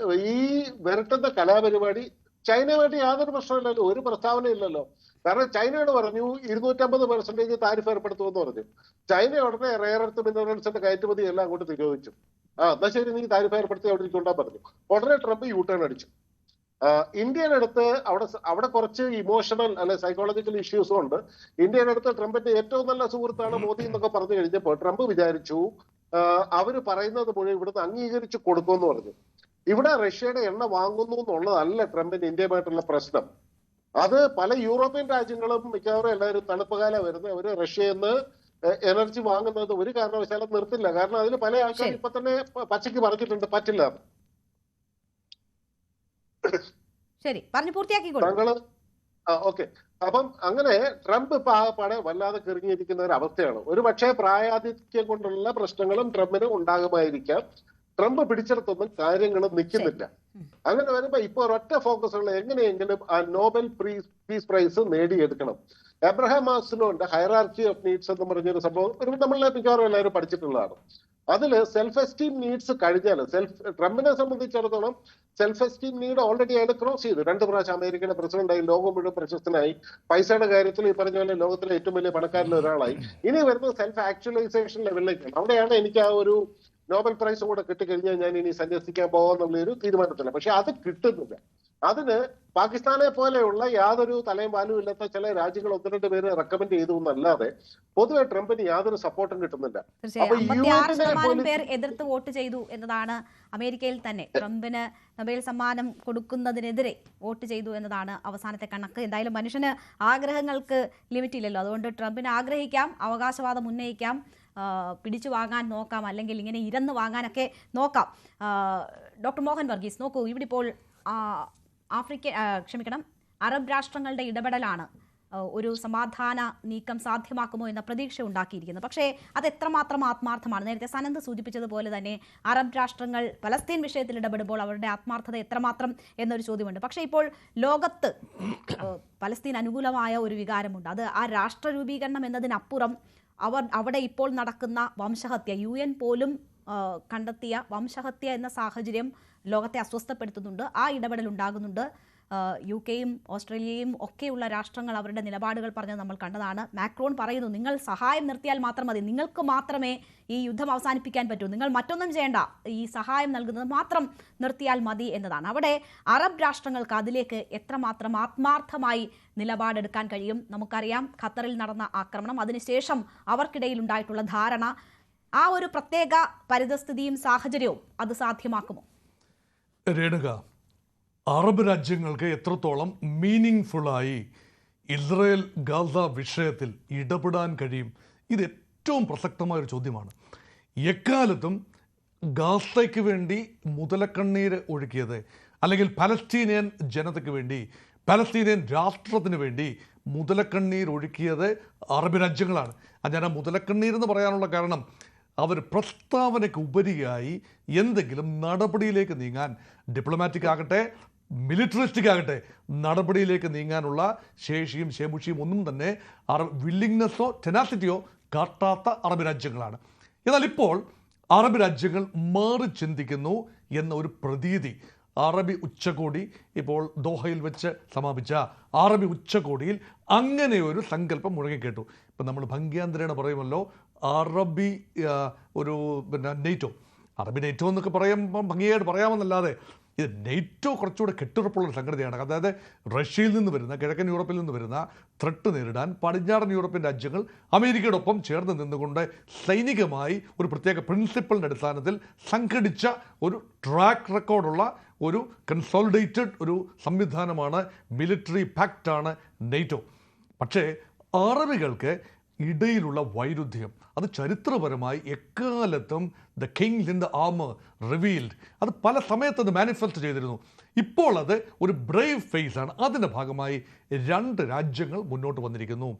[SPEAKER 3] ഈ വരട്ടുന്ന കലാപരിപാടി ചൈനയുമായിട്ട് യാതൊരു പ്രശ്നമില്ലല്ലോ, ഒരു പ്രസ്താവന ഇല്ലല്ലോ. കാരണം ചൈനയോട് പറഞ്ഞു 250% താരിഫ് ഏർപ്പെടുത്തുമെന്ന് പറഞ്ഞു. ചൈന ഉടനെ റെയർ എർത്ത് മിനറൽസിന്റെ കയറ്റുമതി എല്ലാം അങ്ങോട്ട് നിരോധിച്ചു. എന്നാ ശരി നീ താരിഫ് ഏർപ്പെടുത്തി അവിടെ ഇരിക്കൊണ്ടാൻ പറഞ്ഞു. ഉടനെ ട്രംപ് യൂട്ടേൺ അടിച്ചു. ഇന്ത്യയുടെ അടുത്ത് അവിടെ കുറച്ച് ഇമോഷണൽ അല്ലെ സൈക്കോളജിക്കൽ ഇഷ്യൂസും ഉണ്ട്. ഇന്ത്യയുടെ അടുത്ത് ട്രംപിന്റെ ഏറ്റവും നല്ല സുഹൃത്താണ് മോദി എന്നൊക്കെ പറഞ്ഞു കഴിഞ്ഞപ്പോൾ ട്രംപ് വിചാരിച്ചു അവര് പറയുന്നത് മുഴുവൻ ഇവിടുന്ന് അംഗീകരിച്ചു കൊടുക്കുമെന്ന് പറഞ്ഞു. ഇവിടെ റഷ്യയുടെ എണ്ണ വാങ്ങുന്നു എന്നുള്ളതല്ല ട്രംപിന് ഇന്ത്യയുമായിട്ടുള്ള പ്രശ്നം. അത് പല യൂറോപ്യൻ രാജ്യങ്ങളും മിക്കവാറും എല്ലാവരും തണുപ്പ് കാലം വരുന്നത് അവര് റഷ്യയിൽ നിന്ന് എനർജി വാങ്ങുന്നത് ഒരു കാരണവശാലും നിർത്തില്ല. കാരണം അതിൽ പല ആൾക്കാർ ഇപ്പൊ തന്നെ പച്ചയ്ക്ക് പറഞ്ഞിട്ടുണ്ട് പറ്റില്ല.
[SPEAKER 1] ശരി, പറഞ്ഞു പൂർത്തിയാക്കിക്കോളൂ.
[SPEAKER 3] താങ്കള് ഓക്കെ. അപ്പം അങ്ങനെ ട്രംപ് ഇപ്പൊ ആകെപ്പാടെ വല്ലാതെ കിറങ്ങിയിരിക്കുന്ന ഒരു അവസ്ഥയാണ്. ഒരു പക്ഷേ പ്രായാധിക്യം കൊണ്ടുള്ള പ്രശ്നങ്ങളും ട്രംപിന് ഉണ്ടാകുമായിരിക്കാം. ട്രംപ് പിടിച്ചെടുത്തൊന്നും കാര്യങ്ങൾ നിൽക്കുന്നില്ല. അങ്ങനെ വരുമ്പോ ഇപ്പൊ ഒരൊറ്റ ഫോക്കസ് ഉള്ള എങ്ങനെയെങ്കിലും ആ നോബൽ പീസ് പ്രൈസ് നേടിയെടുക്കണം. എബ്രഹാം മാസ്ലോന്റെ ഹൈറാർക്കി ഓഫ് നീഡ്സ് എന്ന് പറഞ്ഞൊരു സംഭവം ഒരു നമ്മളെ മിക്കവാറും എല്ലാവരും പഠിച്ചിട്ടുള്ളതാണ്. അതില് സെൽഫ് എസ്റ്റീം നീഡ്സ് കഴിഞ്ഞാൽ ട്രംപിനെ സംബന്ധിച്ചിടത്തോളം സെൽഫ് എസ്റ്റീം നീഡ് ഓൾറെഡി അയാൾ ക്രോസ് ചെയ്തു. 2 പ്രാവശ്യം അമേരിക്കയുടെ പ്രസിഡന്റായി, ലോകം മുഴുവൻ പ്രശസ്തനായി, പൈസയുടെ കാര്യത്തിൽ ഈ പറഞ്ഞ പോലെ ലോകത്തിലെ ഏറ്റവും വലിയ പണക്കാരിൽ ഒരാളായി. ഇനി വരുന്നത് സെൽഫ് ആക്ച്വലൈസേഷൻ ലെവലിലേക്കാണ്. അവിടെയാണ് എനിക്ക് ആ ഒരു നോബൽ പ്രൈസ് കൂടെ കിട്ടിക്കഴിഞ്ഞാൽ ഞാൻ ഇനി സന്യസിക്കാൻ പോകാന്നുള്ളൊരു തീരുമാനത്തില്ല. പക്ഷെ അത് കിട്ടുന്നില്ല. അതിന് പാകിസ്ഥാനെ പോലെയുള്ള യാതൊരു തലയും പാലും ഇല്ലാത്ത ചില രാജ്യങ്ങൾ 1-2 പേര് റെക്കമെൻഡ് ചെയ്തു എന്നല്ലാതെ പൊതുവെ ട്രംപിന് യാതൊരു സപ്പോർട്ടും കിട്ടുന്നില്ല.
[SPEAKER 1] തീർച്ചയായും 56% പേർ എതിർത്ത് വോട്ട് ചെയ്തു എന്നതാണ് അമേരിക്കയിൽ തന്നെ ട്രംപിന് നൊബേൽ സമ്മാനം കൊടുക്കുന്നതിനെതിരെ വോട്ട് ചെയ്തു എന്നതാണ് അവസാനത്തെ കണക്ക്. എന്തായാലും മനുഷ്യന് ആഗ്രഹങ്ങൾക്ക് ലിമിറ്റ് ഇല്ലല്ലോ. അതുകൊണ്ട് ട്രംപിന് ആഗ്രഹിക്കാം, അവകാശവാദം ഉന്നയിക്കാം, പിടിച്ചു വാങ്ങാൻ നോക്കാം, അല്ലെങ്കിൽ ഇങ്ങനെ ഇരന്ന് വാങ്ങാനൊക്കെ നോക്കാം. ഡോക്ടർ മോഹൻ വർഗീസ്, നോക്കൂ, ഇവിടെ ഇപ്പോൾ അറബ് രാഷ്ട്രങ്ങളുടെ ഇടപെടലാണ് ഒരു സമാധാന നീക്കം സാധ്യമാക്കുമോ എന്ന പ്രതീക്ഷ ഉണ്ടാക്കിയിരിക്കുന്നത്. പക്ഷേ അത് എത്രമാത്രം ആത്മാർത്ഥമാണ്? നേരത്തെ സനന്ദ് സൂചിപ്പിച്ചതുപോലെ തന്നെ അറബ് രാഷ്ട്രങ്ങൾ പലസ്തീൻ വിഷയത്തിൽ ഇടപെടുമ്പോൾ അവരുടെ ആത്മാർത്ഥത എത്രമാത്രം എന്നൊരു ചോദ്യമുണ്ട്. പക്ഷേ ഇപ്പോൾ ലോകത്ത് പലസ്തീൻ അനുകൂലമായ ഒരു വികാരമുണ്ട്. അത് ആ രാഷ്ട്ര രൂപീകരണം എന്നതിനപ്പുറം അവിടെ ഇപ്പോൾ നടക്കുന്ന വംശഹത്യ, UN പോലും കണ്ടെത്തിയ വംശഹത്യ എന്ന സാഹചര്യം ലോകത്തെ അസ്വസ്ഥപ്പെടുത്തുന്നുണ്ട്. ആ ഇടപെടൽ ഉണ്ടാകുന്നുണ്ട്. UK-യും ഓസ്ട്രേലിയയും ഒക്കെയുള്ള രാഷ്ട്രങ്ങൾ അവരുടെ നിലപാടുകൾ പറഞ്ഞത് നമ്മൾ കണ്ടതാണ്. മാക്രോൺ പറയുന്നു, നിങ്ങൾ സഹായം നിർത്തിയാൽ മാത്രം മതി, നിങ്ങൾക്ക് മാത്രമേ ഈ യുദ്ധം അവസാനിപ്പിക്കാൻ പറ്റൂ, നിങ്ങൾ മറ്റൊന്നും ചെയ്യേണ്ട, ഈ സഹായം നൽകുന്നത് മാത്രം നിർത്തിയാൽ മതി എന്നതാണ്. അവിടെ അറബ് രാഷ്ട്രങ്ങൾക്ക് അതിലേക്ക് എത്രമാത്രം ആത്മാർത്ഥമായി നിലപാടെടുക്കാൻ കഴിയും? നമുക്കറിയാം ഖത്തറിൽ നടന്ന ആക്രമണം, അതിനുശേഷം അവർക്കിടയിൽ ഉണ്ടായിട്ടുള്ള ധാരണ, ആ ഒരു പ്രത്യേക പരിതസ്ഥിതിയും സാഹചര്യവും അത് സാധ്യമാക്കുമോ?
[SPEAKER 4] രേണുക, അറബ് രാജ്യങ്ങൾക്ക് എത്രത്തോളം മീനിങ് ഫുള്ളായി ഇസ്രയേൽ ഗാസ വിഷയത്തിൽ ഇടപെടാൻ കഴിയും? ഇത് ഏറ്റവും പ്രസക്തമായൊരു ചോദ്യമാണ്. എക്കാലത്തും ഗാസയ്ക്ക് വേണ്ടി മുതലക്കണ്ണീര് ഒഴുക്കിയത്, അല്ലെങ്കിൽ പലസ്തീനിയൻ ജനതയ്ക്ക് വേണ്ടി, പലസ്തീനിയൻ രാഷ്ട്രത്തിന് വേണ്ടി മുതലക്കണ്ണീർ ഒഴുക്കിയത് അറബ് രാജ്യങ്ങളാണ്. ഞാൻ ആ മുതലക്കണ്ണീരെന്ന് പറയാനുള്ള കാരണം, അവർ പ്രസ്താവനയ്ക്ക് ഉപരിയായി എന്തെങ്കിലും നടപടിയിലേക്ക് നീങ്ങാൻ, ഡിപ്ലോമാറ്റിക് ആകട്ടെ മിലിറ്ററിസ്റ്റിക് ആകട്ടെ, നടപടിയിലേക്ക് നീങ്ങാനുള്ള ശേഷിയും ശേമുഷിയും ഒന്നും തന്നെ വില്ലിങ്നെസ്സോ ടെനാസിറ്റിയോ കാട്ടാത്ത അറബ് രാജ്യങ്ങളാണ്. എന്നാൽ ഇപ്പോൾ അറബ് രാജ്യങ്ങൾ മാറി ചിന്തിക്കുന്നു എന്ന ഒരു പ്രതീതി അറബി ഉച്ചകോടി, ഇപ്പോൾ ദോഹയിൽ വെച്ച് സമാപിച്ച അറബി ഉച്ചകോടിയിൽ അങ്ങനെ ഒരു സങ്കല്പം മുഴങ്ങിക്കേട്ടു. ഇപ്പം നമ്മൾ ഭംഗ്യാന്തരേണ പറയുമല്ലോ, അറബി നെയ്റ്റോ, അറബി നെയ്റ്റോ എന്നൊക്കെ പറയുമ്പം ഭംഗിയായിട്ട് പറയാമെന്നല്ലാതെ ഇത് നെയ്റ്റോ കുറച്ചുകൂടെ കെട്ടുറപ്പുള്ളൊരു സംഘടനയാണ്. അതായത് റഷ്യയിൽ നിന്ന് വരുന്ന, കിഴക്കൻ യൂറോപ്പിൽ നിന്ന് വരുന്ന ത്രെട്ട് നേരിടാൻ പടിഞ്ഞാറൻ യൂറോപ്യൻ രാജ്യങ്ങൾ അമേരിക്കയുടെ ഒപ്പം ചേർന്ന് നിന്നുകൊണ്ട് സൈനികമായി ഒരു പ്രത്യേക പ്രിൻസിപ്പളിൻ്റെ അടിസ്ഥാനത്തിൽ സംഘടിച്ച ഒരു ട്രാക്ക് റെക്കോർഡുള്ള ഒരു കൺസോളിഡേറ്റഡ് ഒരു സംവിധാനമാണ്, മിലിറ്ററി പാക്റ്റാണ് നെയ്റ്റോ. പക്ഷേ അറബികൾക്ക് ഇടയിലുള്ള വൈരുദ്ധ്യം, അത് ചരിത്രപരമായി എക്കാലത്തും the Kings in the armour revealed, അത് പല സമയത്ത് അത് മാനിഫെസ്റ്റ് ചെയ്തിരുന്നു. ഇപ്പോൾ അത് ഒരു ബ്രേവ് ഫേസ് ആണ്. അതിൻ്റെ ഭാഗമായി 2 രാജ്യങ്ങൾ മുന്നോട്ട് വന്നിരിക്കുന്നു.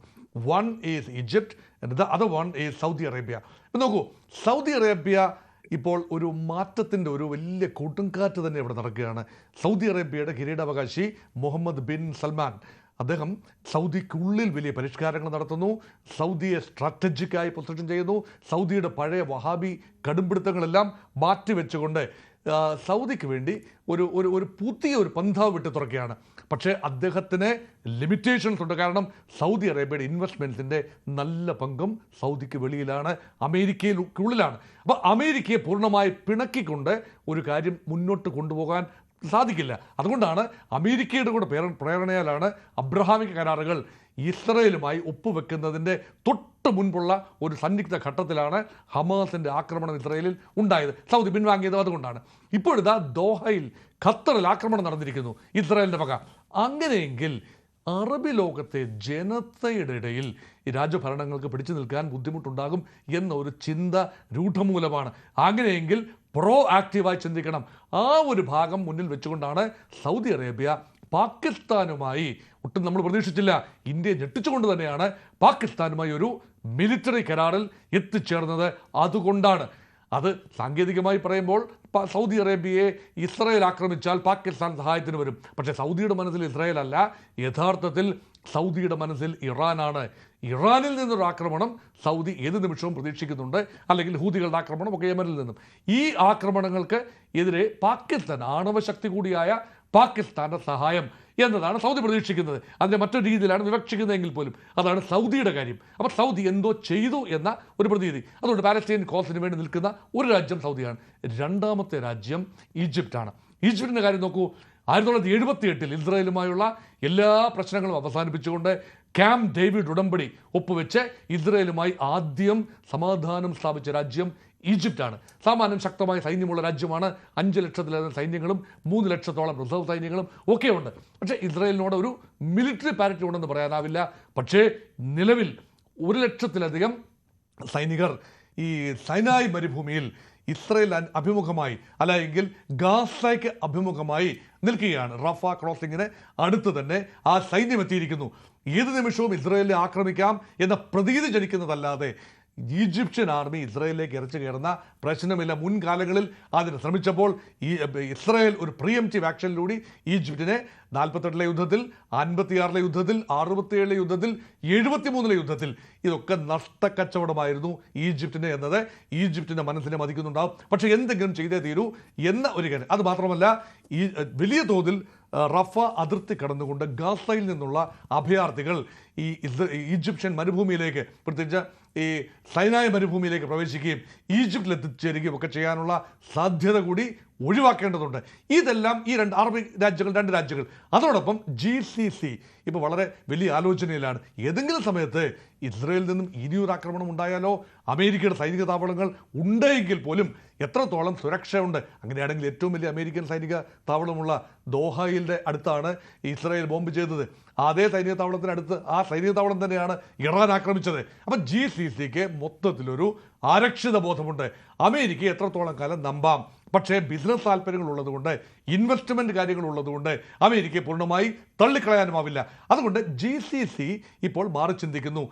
[SPEAKER 4] One is Egypt and the other one is Saudi Arabia. ഇപ്പം നോക്കൂ, സൗദി അറേബ്യ ഇപ്പോൾ ഒരു മാറ്റത്തിൻ്റെ ഒരു വലിയ കൊടുങ്കാറ്റ് തന്നെ ഇവിടെ നടക്കുകയാണ്. സൗദി അറേബ്യയുടെ കിരീടാവകാശി മുഹമ്മദ് ബിൻ സൽമാൻ, അദ്ദേഹം സൗദിക്കുള്ളിൽ വലിയ പരിഷ്കാരങ്ങൾ നടത്തുന്നു, സൗദിയെ സ്ട്രാറ്റജിക്കായി പൊസിഷൻ ചെയ്യുന്നു, സൗദിയുടെ പഴയ വഹാബി കടുംപിടുത്തങ്ങളെല്ലാം മാറ്റിവെച്ചുകൊണ്ട് സൗദിക്ക് വേണ്ടി ഒരു പുതിയ ഒരു പന്ഥാവ് വിട്ട് തുറക്കുകയാണ്. പക്ഷേ അദ്ദേഹത്തിന് ലിമിറ്റേഷൻസ് ഉണ്ട്. കാരണം സൗദി അറേബ്യയുടെ ഇൻവെസ്റ്റ്മെൻറ്റ്സിൻ്റെ നല്ല പങ്കും സൗദിക്ക് വെളിയിലാണ്, അമേരിക്കയിലുള്ളിലാണ്. അപ്പോൾ അമേരിക്കയെ പൂർണ്ണമായി പിണക്കിക്കൊണ്ട് ഒരു കാര്യം മുന്നോട്ട് കൊണ്ടുപോകാൻ സാധിക്കില്ല. അതുകൊണ്ടാണ് അമേരിക്കയുടെ കൂടെ പ്രേരണയാലാണ് അബ്രഹാമിക് കരാറുകൾ ഇസ്രയേലുമായി ഒപ്പുവെക്കുന്നതിൻ്റെ തൊട്ട് മുൻപുള്ള ഒരു സന്നിഗ്ധ ഘട്ടത്തിലാണ് ഹമാസിൻ്റെ ആക്രമണം ഇസ്രയേലിൽ ഉണ്ടായത്. സൗദി പിൻവാങ്ങിയത് അതുകൊണ്ടാണ്. ഇപ്പോഴിതാ ദോഹയിൽ, ഖത്തറിൽ ആക്രമണം നടന്നിരിക്കുന്നു ഇസ്രയേലിൻ്റെ വക. അങ്ങനെയെങ്കിൽ അറബി ലോകത്തെ ജനതയുടെ ഇടയിൽ ഈ രാജ്യഭരണങ്ങൾക്ക് പിടിച്ചു നിൽക്കാൻ ബുദ്ധിമുട്ടുണ്ടാകും എന്ന ഒരു ചിന്ത രൂഢമൂലമാണ്. അങ്ങനെയെങ്കിൽ പ്രോ ആക്റ്റീവായി ചിന്തിക്കണം. ആ ഒരു ഭാഗം മുന്നിൽ വെച്ചുകൊണ്ടാണ് സൗദി അറേബ്യ പാകിസ്ഥാനുമായി, ഒട്ടും നമ്മൾ പ്രതീക്ഷിച്ചില്ല, ഇന്ത്യയെ ഞെട്ടിച്ചുകൊണ്ട് തന്നെയാണ് പാകിസ്ഥാനുമായി ഒരു മിലിറ്ററി കരാറിൽ എത്തിച്ചേർന്നത്. അതുകൊണ്ടാണ് അത് സാങ്കേതികമായി പറയുമ്പോൾ സൗദി അറേബ്യയെ ഇസ്രായേൽ ആക്രമിച്ചാൽ പാകിസ്ഥാൻ സഹായത്തിന് വരും. പക്ഷേ സൗദിയുടെ മനസ്സിൽ ഇസ്രായേൽ അല്ല, യഥാർത്ഥത്തിൽ സൗദിയുടെ മനസ്സിൽ ഇറാനാണ്. ഇറാനിൽ നിന്നൊരു ആക്രമണം സൗദി ഏത് നിമിഷവും പ്രതീക്ഷിക്കുന്നുണ്ട്, അല്ലെങ്കിൽ ഹൂതികളുടെ ആക്രമണം ഒക്കെ യമനിൽ നിന്നും. ഈ ആക്രമണങ്ങൾക്ക് എതിരെ പാകിസ്ഥാൻ, ആണവശക്തി കൂടിയായ പാകിസ്ഥാന്റെ സഹായം എന്നതാണ് സൗദി പ്രതീക്ഷിക്കുന്നത്. അതിൻ്റെ മറ്റൊരു രീതിയിലാണ് വിവക്ഷിക്കുന്നതെങ്കിൽ പോലും അതാണ് സൗദിയുടെ കാര്യം. അപ്പോൾ സൗദി എന്തോ ചെയ്തു എന്ന ഒരു പ്രതീതി. അതുകൊണ്ട് പാലസ്തീൻ കോസിന് വേണ്ടി നിൽക്കുന്ന ഒരു രാജ്യം സൗദിയാണ്. രണ്ടാമത്തെ രാജ്യം ഈജിപ്റ്റാണ്. ഈജിപ്തിൻ്റെ കാര്യം നോക്കൂ. 1978 ഇസ്രായേലുമായുള്ള എല്ലാ പ്രശ്നങ്ങളും അവസാനിപ്പിച്ചുകൊണ്ട് ക്യാമ്പ് ഡേവിഡ് ഉടമ്പടി ഒപ്പുവെച്ച് ഇസ്രായേലുമായി ആദ്യം സമാധാനം സ്ഥാപിച്ച രാജ്യം ഈജിപ്റ്റാണ്. സാമാന്യം ശക്തമായ സൈന്യമുള്ള രാജ്യമാണ്. 5 ലക്ഷത്തിലധികം സൈന്യങ്ങളും 3 ലക്ഷത്തോളം റിസർവ് സൈന്യങ്ങളും ഒക്കെ ഉണ്ട്. പക്ഷേ ഇസ്രായേലിനോട് ഒരു മിലിറ്ററി പാരിറ്റി ഉണ്ടെന്ന് പറയാനാവില്ല. പക്ഷേ നിലവിൽ 1 ലക്ഷത്തിലധികം സൈനികർ ഈ സൈനായ് മരുഭൂമിയിൽ ഇസ്രായേൽ അഭിമുഖമായി അല്ലെങ്കിൽ ഗാസയ്ക്ക് അഭിമുഖമായി നിൽക്കുകയാണ്. റഫ ക്രോസിങ്ങിന് അടുത്ത് തന്നെ ആ സൈന്യം എത്തിയിരിക്കുന്നു. ഏത് നിമിഷവും ഇസ്രായേലിനെ ആക്രമിക്കാം എന്ന പ്രതീതി ജനിക്കുന്നതല്ലാതെ ഈജിപ്ഷ്യൻ ആർമി ഇസ്രായേലിലേക്ക് ഇറച്ചു കയറുന്ന പ്രശ്നമില്ല. മുൻകാലങ്ങളിൽ അതിന് ശ്രമിച്ചപ്പോൾ ഈ ഇസ്രായേൽ ഒരു പ്രിയംറ്റീവ് ആക്ഷനിലൂടെ ഈജിപ്തിനെ 48 യുദ്ധത്തിൽ, 56 യുദ്ധത്തിൽ, 67 യുദ്ധത്തിൽ, 73 യുദ്ധത്തിൽ ഇതൊക്കെ നഷ്ടക്കച്ചവടമായിരുന്നു ഈജിപ്തിന് എന്നത് ഈജിപ്തിൻ്റെ മനസ്സിനെ മതിക്കുന്നുണ്ടാവും. പക്ഷേ എന്തെങ്കിലും ചെയ്തേ തീരൂ എന്ന ഒരു കാര്യം. അത് മാത്രമല്ല, ഈ വലിയ തോതിൽ റഫ അതിർത്തി കടന്നുകൊണ്ട് ഗാസയിൽ നിന്നുള്ള അഭയാർത്ഥികൾ ഈ ഈജിപ്ഷ്യൻ മരുഭൂമിയിലേക്ക്, പ്രത്യേകിച്ച് ഈ സൈനായ് മരുഭൂമിയിലേക്ക് പ്രവേശിക്കുകയും ഈജിപ്തിൽ എത്തിച്ചേരുകയും ഒക്കെ ചെയ്യാനുള്ള സാധ്യത കൂടി ഒഴിവാക്കേണ്ടതുണ്ട്. ഇതെല്ലാം ഈ രണ്ട് രാജ്യങ്ങൾ അതോടൊപ്പം GCC ഇപ്പോൾ വളരെ വലിയ ആലോചനയിലാണ്. ഏതെങ്കിലും സമയത്ത് ഇസ്രായേലിൽ നിന്നും ഇനിയൊരു ആക്രമണം ഉണ്ടായാലോ, അമേരിക്കയുടെ സൈനിക താവളങ്ങൾ ഉണ്ടെങ്കിൽ പോലും എത്രത്തോളം സുരക്ഷയുണ്ട്? അങ്ങനെയാണെങ്കിൽ ഏറ്റവും വലിയ അമേരിക്കൻ സൈനിക താവളമുള്ള ദോഹയിലെ അടുത്താണ് ഇസ്രായേൽ ബോംബ് ചെയ്തത്. അതേ സൈനിക താവളത്തിനടുത്ത് ആ സൈനിക താവളം തന്നെയാണ് ഇറാൻ ആക്രമിച്ചത്. അപ്പം GCCക്ക് മൊത്തത്തിലൊരു ആരക്ഷിത ബോധമുണ്ട്. അമേരിക്ക എത്രത്തോളം കാലം നമ്പാം, പക്ഷേ ബിസിനസ് താല്പര്യങ്ങൾ ഉള്ളതുകൊണ്ട്, ഇൻവെസ്റ്റ്മെൻറ്റ് കാര്യങ്ങൾ ഉള്ളതുകൊണ്ട് അമേരിക്കയെ പൂർണ്ണമായി തള്ളിക്കളയാനുമാവില്ല. അതുകൊണ്ട് GCC ഇപ്പോൾ മാറി ചിന്തിക്കുന്നു.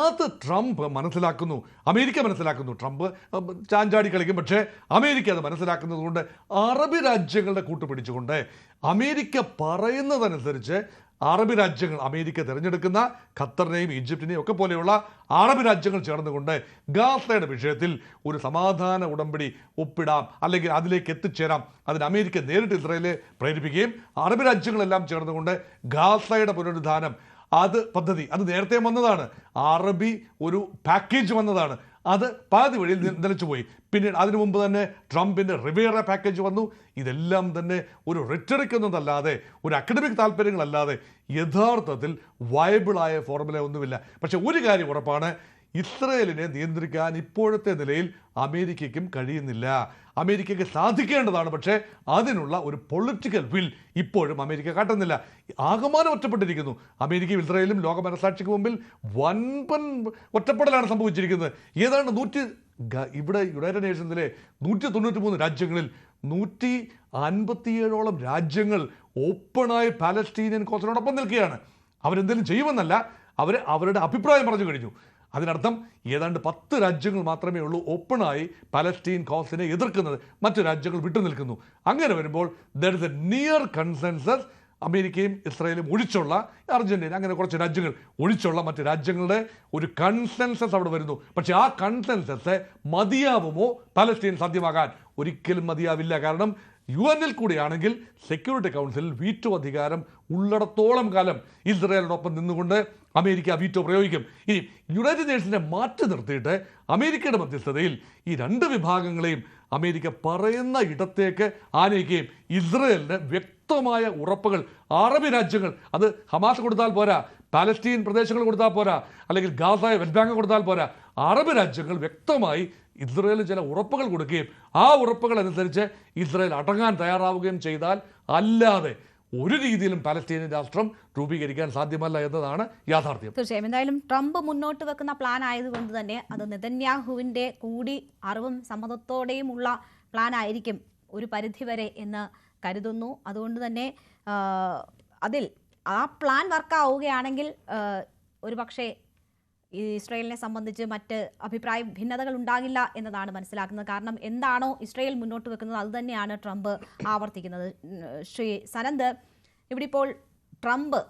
[SPEAKER 4] അത് ട്രംപ് മനസ്സിലാക്കുന്നു, അമേരിക്ക മനസ്സിലാക്കുന്നു. ട്രംപ് ചാഞ്ചാടി കളിക്കും, പക്ഷേ അമേരിക്ക അത് മനസ്സിലാക്കുന്നത് കൊണ്ട് അറബ് രാജ്യങ്ങളുടെ കൂട്ടുപിടിച്ചുകൊണ്ട് അമേരിക്ക പറയുന്നതനുസരിച്ച് അറബ് രാജ്യങ്ങൾ, അമേരിക്ക തിരഞ്ഞെടുക്കുന്ന ഖത്തറിനെയും ഈജിപ്തിനെയും ഒക്കെ പോലെയുള്ള അറബ് രാജ്യങ്ങൾ ചേർന്നുകൊണ്ട് ഗാസയുടെ വിഷയത്തിൽ ഒരു സമാധാന ഉടമ്പടി ഒപ്പിടാം, അല്ലെങ്കിൽ അതിലേക്ക് എത്തിച്ചേരാം. അതിന് അമേരിക്ക നേരിട്ട് ഇസ്രായേലിനെ പ്രേരിപ്പിക്കുകയും അറബ് രാജ്യങ്ങളെല്ലാം ചേർന്നുകൊണ്ട് ഗാസയുടെ പുനരുദ്ധാനം പദ്ധതി അത് നേരത്തെ വന്നതാണ്. അറബി ഒരു പാക്കേജ് വന്നതാണ്. അത് പാതി വഴിയിൽ നിലച്ചുപോയി. പിന്നീട് അതിനു മുമ്പ് തന്നെ ട്രംപിൻ്റെ റിവേറ പാക്കേജ് വന്നു. ഇതെല്ലാം തന്നെ ഒരു റിട്ടറിക് എന്നതല്ലാതെ, ഒരു അക്കാഡമിക് താല്പര്യങ്ങളല്ലാതെ യഥാർത്ഥത്തിൽ വയബിളായ ഫോർമുല ഒന്നുമില്ല. പക്ഷെ ഒരു കാര്യം ഉറപ്പാണ്, ഇസ്രായേലിനെ നിയന്ത്രിക്കാൻ ഇപ്പോഴത്തെ നിലയിൽ അമേരിക്കയ്ക്കും കഴിയുന്നില്ല. അമേരിക്കയ്ക്ക് സാധിക്കേണ്ടതാണ്, പക്ഷേ അതിനുള്ള ഒരു പൊളിറ്റിക്കൽ വിൽ ഇപ്പോഴും അമേരിക്ക കാട്ടുന്നില്ല. ആകമാനം ഒറ്റപ്പെട്ടിരിക്കുന്നു. അമേരിക്കയും ഇസ്രായേലും ലോക മനസാക്ഷിക്ക് മുമ്പിൽ വൻപൻ ഒറ്റപ്പെടലാണ് സംഭവിച്ചിരിക്കുന്നത്. ഏതാണ്ട് ഇവിടെ യുണൈറ്റഡ് നേഷൻസിലെ 193 രാജ്യങ്ങളിൽ 157ഓളം രാജ്യങ്ങൾ ഓപ്പണായി പാലസ്തീനിയൻ കോസിനോടൊപ്പം നിൽക്കുകയാണ്. അവരെന്തെങ്കിലും ചെയ്യുമെന്നല്ല, അവരുടെ അഭിപ്രായം പറഞ്ഞു കഴിഞ്ഞു. അതിനർത്ഥം ഏതാണ്ട് 10 രാജ്യങ്ങൾ മാത്രമേ ഉള്ളൂ ഓപ്പണായി പലസ്തീൻ കോസിനെ എതിർക്കുന്നത്. മറ്റു രാജ്യങ്ങൾ വിട്ടുനിൽക്കുന്നു. അങ്ങനെ വരുമ്പോൾ there is A near consensus. അമേരിക്കയും ഇസ്രായേലും ഒഴിച്ചുള്ള, അർജന്റീന, അങ്ങനെ കുറച്ച് രാജ്യങ്ങൾ ഒഴിച്ചുള്ള മറ്റ് രാജ്യങ്ങളുടെ ഒരു കൺസെൻസസ് അവിടെ വരുന്നു. പക്ഷേ ആ കൺസെൻസസ് മതിയാവുമോ പലസ്തീൻ സാധ്യമാകാൻ? ഒരിക്കലും മതിയാവില്ല. കാരണം UN കൂടിയാണെങ്കിൽ സെക്യൂരിറ്റി കൗൺസിലിൽ വീറ്റോ അധികാരം ഉള്ളിടത്തോളം കാലം ഇസ്രായേലിനൊപ്പം നിന്നുകൊണ്ട് അമേരിക്ക വീറ്റോ പ്രയോഗിക്കും. ഇനി യുണൈറ്റഡ് നേഷൻസിനെ മാറ്റി നിർത്തിയിട്ട് അമേരിക്കയുടെ മധ്യസ്ഥതയിൽ ഈ രണ്ട് വിഭാഗങ്ങളെയും അമേരിക്ക പറയുന്ന ഇടത്തേക്ക് ആനയിക്കുകയും ഇസ്രായേലിന് വ്യക്തമായ ഉറപ്പുകൾ അറബ് രാജ്യങ്ങൾ, അത് ഹമാസ് കൊടുത്താൽ പോരാ, പാലസ്തീൻ പ്രദേശങ്ങൾ കൊടുത്താൽ പോരാ, അല്ലെങ്കിൽ ഗാസ, വെസ്റ്റ് ബാങ്ക് കൊടുത്താൽ പോരാ, അറബ് രാജ്യങ്ങൾ വ്യക്തമായി ഇസ്രായേലിന് ചില ഉറപ്പുകൾ കൊടുക്കുകയും ആ ഉറപ്പുകൾ അനുസരിച്ച് ഇസ്രായേൽ അടങ്ങാൻ തയ്യാറാവുകയും ചെയ്താൽ അല്ലാതെ ഒരു രീതിയിലും പലസ്തീനിയൻ രാഷ്ട്രം രൂപീകരിക്കാൻ സാധ്യമല്ല എന്നതാണ് യാഥാർത്ഥ്യം.
[SPEAKER 1] തീർച്ചയായും. എന്തായാലും ട്രംപ് മുന്നോട്ട് വെക്കുന്ന പ്ലാൻ ആയതുകൊണ്ട് തന്നെ അത് നെതന്യാഹുവിൻ്റെ കൂടി അറിവും സമ്മതത്തോടെയുമുള്ള പ്ലാൻ ആയിരിക്കും ഒരു പരിധിവരെ എന്ന് കരുതുന്നു. അതുകൊണ്ട് തന്നെ അതിൽ ആ പ്ലാൻ വർക്കാവുകയാണെങ്കിൽ ഒരു പക്ഷേ ഇസ്രായേലിനെ സംബന്ധിച്ച് മറ്റ് അഭിപ്രായ ഭിന്നതകൾ ഉണ്ടാകില്ല എന്നതാണ് മനസ്സിലാക്കുന്നത്. കാരണം എന്താണോ ഇസ്രായേൽ മുന്നോട്ട് വെക്കുന്നത് അതുതന്നെയാണ് ട്രംപ് ആവർത്തിക്കുന്നത്. ശ്രീ സനന്ദ്, ഇവിടെ ഇപ്പോൾ ട്രംപ്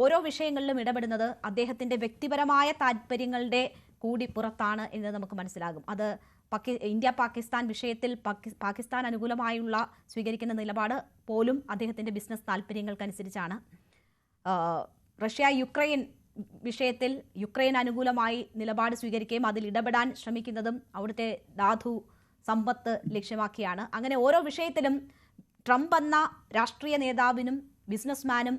[SPEAKER 1] ഓരോ വിഷയങ്ങളിലും ഇടപെടുന്നത് അദ്ദേഹത്തിൻ്റെ വ്യക്തിപരമായ താല്പര്യങ്ങളുടെ കൂടി പുറത്താണ് എന്ന് നമുക്ക് മനസ്സിലാകും. അത് ഇന്ത്യ പാകിസ്ഥാൻ വിഷയത്തിൽ പാകിസ്ഥാൻ അനുകൂലമായുള്ള സ്വീകരിക്കുന്ന നിലപാട് പോലും അദ്ദേഹത്തിൻ്റെ ബിസിനസ് താല്പര്യങ്ങൾക്കനുസരിച്ചാണ്. റഷ്യ യുക്രൈൻ വിഷയത്തിൽ യുക്രൈൻ അനുകൂലമായി നിലപാട് സ്വീകരിക്കുകയും അതിൽ ഇടപെടാൻ ശ്രമിക്കുന്നതും അവിടുത്തെ ധാതു സമ്പത്ത് ലക്ഷ്യമാക്കിയാണ്. അങ്ങനെ ഓരോ വിഷയത്തിലും ട്രംപ് എന്ന രാഷ്ട്രീയ നേതാവിനും ബിസിനസ്മാനും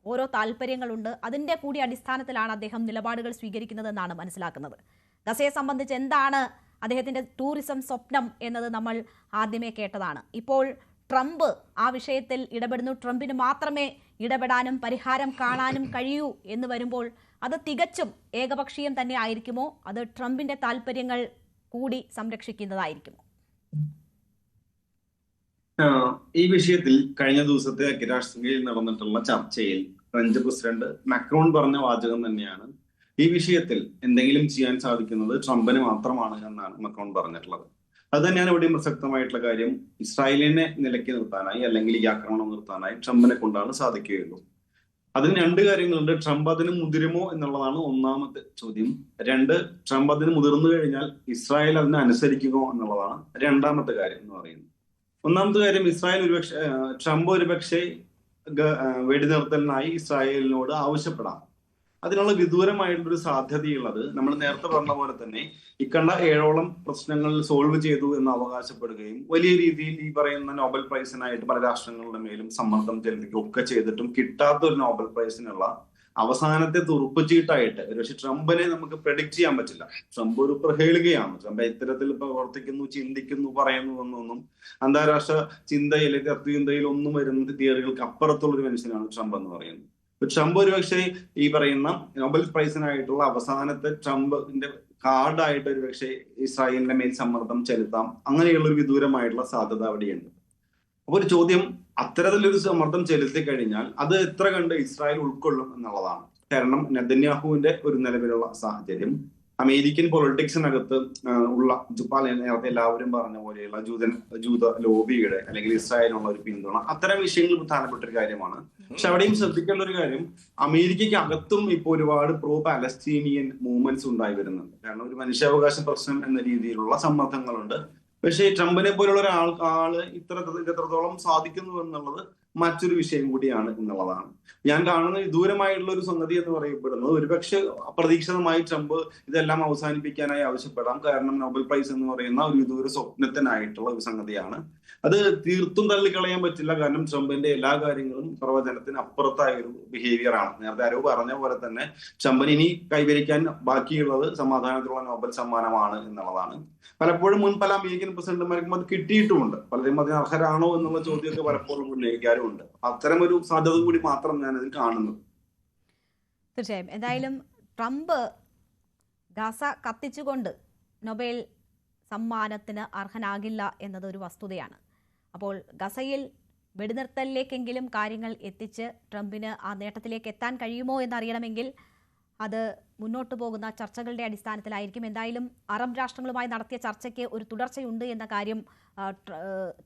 [SPEAKER 1] ഓരോ താല്പര്യങ്ങളുണ്ട്. അതിൻ്റെ കൂടി അടിസ്ഥാനത്തിലാണ് അദ്ദേഹം നിലപാടുകൾ സ്വീകരിക്കുന്നതെന്നാണ് മനസ്സിലാക്കുന്നത്. ഗസയെ സംബന്ധിച്ച് എന്താണ് അദ്ദേഹത്തിൻ്റെ ടൂറിസം സ്വപ്നം എന്നത് നമ്മൾ ആദ്യമേ കേട്ടതാണ്. ഇപ്പോൾ ട്രംപ് ആ വിഷയത്തിൽ ഇടപെടുന്നു. ട്രംപിന് മാത്രമേ ഇടപെടാനും പരിഹാരം കാണാനും കഴിയൂ എന്ന് വരുമ്പോൾ അത് തികച്ചും ഏകപക്ഷീയം തന്നെ ആയിരിക്കുമോ? അത് ട്രംപിൻ്റെ താല്പര്യങ്ങൾ കൂടി സംരക്ഷിക്കുന്നതായിരിക്കുമോ?
[SPEAKER 2] ഈ വിഷയത്തിൽ കഴിഞ്ഞ ദിവസത്തെ ഐക്യരാഷ്ട്രസഭയിൽ നടന്നിട്ടുള്ള ചർച്ചയിൽ ഫ്രഞ്ച് പ്രസിഡന്റ് മാക്രോൺ പറഞ്ഞ വാചകം തന്നെയാണ്, ഈ വിഷയത്തിൽ എന്തെങ്കിലും ചെയ്യാൻ സാധിക്കുന്നത് ട്രംപിന് മാത്രമാണ് എന്നാണ് മാക്രോൺ പറഞ്ഞിട്ടുള്ളത്. അത് തന്നെയാണ് ഇവിടെയും പ്രസക്തമായിട്ടുള്ള കാര്യം. ഇസ്രായേലിനെ നിലയ്ക്ക് നിർത്താനായി അല്ലെങ്കിൽ ഈ ആക്രമണം നിർത്താനായി ട്രംപിനെ കൊണ്ടാണ് സാധിക്കുകയുള്ളൂ. അതിന് രണ്ട് കാര്യങ്ങളുണ്ട്. ട്രംപ് അതിന് മുതിരുമോ എന്നുള്ളതാണ് ഒന്നാമത്തെ ചോദ്യം. രണ്ട്, ട്രംപ് അതിന് മുതിർന്നു കഴിഞ്ഞാൽ ഇസ്രായേൽ അതിനെ അനുസരിക്കുമോ എന്നുള്ളതാണ് രണ്ടാമത്തെ കാര്യം എന്ന് പറയുന്നത്. ഒന്നാമത്തെ കാര്യം, ട്രംപ് ഒരുപക്ഷെ വെടിനിർത്തലിനായി ഇസ്രായേലിനോട് ആവശ്യപ്പെടാം. അതിനുള്ള വിദൂരമായിട്ടുള്ളൊരു സാധ്യതയുള്ളത് നമ്മൾ നേരത്തെ പറഞ്ഞ പോലെ തന്നെ ഇക്കണ്ട 7ഓളം പ്രശ്നങ്ങൾ സോൾവ് ചെയ്തു എന്ന് അവകാശപ്പെടുകയും വലിയ രീതിയിൽ ഈ പറയുന്ന നോബൽ പ്രൈസിനായിട്ട് പല രാഷ്ട്രങ്ങളുടെ മേലും സമ്മർദ്ദം ചെലുത്തുകയും ഒക്കെ ചെയ്തിട്ടും കിട്ടാത്ത ഒരു നോബൽ പ്രൈസിനുള്ള അവസാനത്തെ തുറുപ്പുചീട്ടായിട്ട് പക്ഷെ ട്രംപിനെ നമുക്ക് പ്രെഡിക്റ്റ് ചെയ്യാൻ പറ്റില്ല. ട്രംപ് ഒരു പ്രഹേളികയാണ്. ട്രംപ് ഇത്തരത്തിൽ പ്രവർത്തിക്കുന്നു, ചിന്തിക്കുന്നു, പറയുന്നു എന്നൊന്നും അന്താരാഷ്ട്ര ചിന്തയിൽ തത്വചിന്തയിൽ ഒന്നും വരുന്ന തിയറികൾക്ക് അപ്പുറത്തുള്ള ഒരു മനുഷ്യനാണ് ട്രംപ് എന്ന് പറയുന്നത്. ട്രംപ് ഒരുപക്ഷെ ഈ പറയുന്ന നോബൽ പ്രൈസിനായിട്ടുള്ള അവസാനത്തെ ട്രംപിന്റെ കാർഡായിട്ട് ഒരുപക്ഷെ ഇസ്രായേലിന്റെ മേൽ സമ്മർദ്ദം ചെലുത്താം. അങ്ങനെയുള്ള ഒരു വിദൂരമായിട്ടുള്ള സാധ്യത അവിടെയുണ്ട്. അപ്പൊ ഒരു ചോദ്യം, അത്തരത്തിലൊരു സമ്മർദ്ദം ചെലുത്തി കഴിഞ്ഞാൽ അത് എത്ര കണ്ട് ഇസ്രായേൽ ഉൾക്കൊള്ളും എന്നുള്ളതാണ്. കാരണം നെതന്യാഹുവിന്റെ ഒരു നിലവിലുള്ള സാഹചര്യം, അമേരിക്കൻ പൊളിറ്റിക്സിനകത്ത് ഉള്ള നേരത്തെ എല്ലാവരും പറഞ്ഞ പോലെയുള്ള ജൂത ലോബിയുടെ അല്ലെങ്കിൽ ഇസ്രായേലിനുള്ള ഒരു പിന്തുണ, അത്തരം വിഷയങ്ങൾ പ്രധാനപ്പെട്ട ഒരു കാര്യമാണ്. പക്ഷെ അവിടെയും ശ്രദ്ധിക്കേണ്ട ഒരു കാര്യം, അമേരിക്കയ്ക്ക് അകത്തും ഇപ്പോൾ ഒരുപാട് പ്രോ പാലസ്തീനിയൻ മൂവ്മെന്റ്സ് ഉണ്ടായി വരുന്നുണ്ട്. കാരണം ഒരു മനുഷ്യാവകാശ പ്രശ്നം എന്ന രീതിയിലുള്ള സമ്മർദ്ദങ്ങളുണ്ട്. പക്ഷേ ട്രംപിനെ പോലുള്ള ഒരാള് ഇത്രത്തോളം സാധിക്കുന്നു എന്നുള്ളത് മറ്റൊരു വിഷയം കൂടിയാണ് എന്നുള്ളതാണ്. ഞാൻ കാണുന്ന വിദൂരമായിട്ടുള്ള ഒരു സംഗതി എന്ന് പറയപ്പെടുന്നത് ഒരുപക്ഷെ അപ്രതീക്ഷിതമായി ട്രംപ് ഇതെല്ലാം അവസാനിപ്പിക്കാനായി ആവശ്യപ്പെടാം. കാരണം നോബൽ പ്രൈസ് എന്ന് പറയുന്ന ഒരു വിദൂര സ്വപ്നത്തിനായിട്ടുള്ള ഒരു സംഗതിയാണ്. അത് തീർത്തും തള്ളിക്കളയാൻ പറ്റില്ല. കാരണം ട്രംപിന്റെ എല്ലാ കാര്യങ്ങളും പ്രവചനത്തിന് അപ്പുറത്തായ ഒരു ബിഹേവിയർ ആണ്. നേരത്തെ ആരോ പറഞ്ഞ പോലെ തന്നെ ട്രംപിന് ഇനി കൈവരിക്കാൻ ബാക്കിയുള്ളത് സമാധാനത്തിലുള്ള നോബൽ സമ്മാനമാണ് എന്നുള്ളതാണ്. പലപ്പോഴും മുൻ പല അമേരിക്കൻ പ്രസിഡന്റുമാർക്കും അത് കിട്ടിയിട്ടുമുണ്ട്. പലരും അതിന് അർഹരാണോ എന്നുള്ള ചോദ്യമൊക്കെ പലപ്പോഴും ഉന്നയിക്കാറുമുണ്ട്. അത്തരം ഒരു സാധ്യത കൂടി മാത്രം ഞാൻ അതിൽ കാണുന്നു.
[SPEAKER 1] തീർച്ചയായും. എന്തായാലും ട്രംപ് ഗസ കത്തിച്ചുകൊണ്ട് നൊബേൽ സമ്മാനത്തിന് അർഹനാകില്ല എന്നതൊരു വസ്തുതയാണ്. അപ്പോൾ ഗസയിൽ വെടിനിർത്തലിലേക്കെങ്കിലും കാര്യങ്ങൾ എത്തിച്ച് ട്രംപിന് ആ നേട്ടത്തിലേക്ക് എത്താൻ കഴിയുമോ എന്നറിയണമെങ്കിൽ അത് മുന്നോട്ട് പോകുന്ന ചർച്ചകളുടെ അടിസ്ഥാനത്തിലായിരിക്കും. എന്തായാലും അറബ് രാഷ്ട്രങ്ങളുമായി നടത്തിയ ചർച്ചയ്ക്ക് ഒരു തുടർച്ചയുണ്ട് എന്ന കാര്യം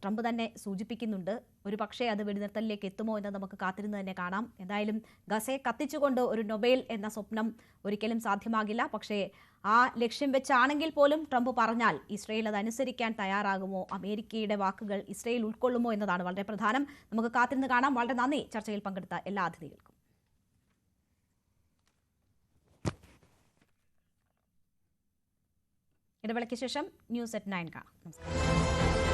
[SPEAKER 1] ട്രംപ് തന്നെ സൂചിപ്പിക്കുന്നുണ്ട്. ഒരു പക്ഷേ അത് വെടിനിർത്തലിലേക്ക് എത്തുമോ എന്ന് നമുക്ക് കാത്തിരുന്ന് തന്നെ കാണാം. എന്തായാലും ഗസയെ കത്തിച്ചുകൊണ്ട് ഒരു നൊബേൽ എന്ന സ്വപ്നം ഒരിക്കലും സാധ്യമാകില്ല. പക്ഷേ ആ ലക്ഷ്യം വെച്ചാണെങ്കിൽ പോലും ട്രംപ് പറഞ്ഞാൽ ഇസ്രയേൽ അത് അനുസരിക്കാൻ തയ്യാറാകുമോ, അമേരിക്കയുടെ വാക്കുകൾ ഇസ്രയേൽ ഉൾക്കൊള്ളുമോ എന്നതാണ് വളരെ പ്രധാനം. നമുക്ക് കാത്തിരുന്ന് കാണാം. വളരെ നന്ദി ചർച്ചയിൽ പങ്കെടുത്ത എല്ലാ അതിഥികൾക്കും. ഇടവേളയ്ക്ക് ശേഷം ന്യൂസ് at 9 കാണാം. നമസ്കാരം.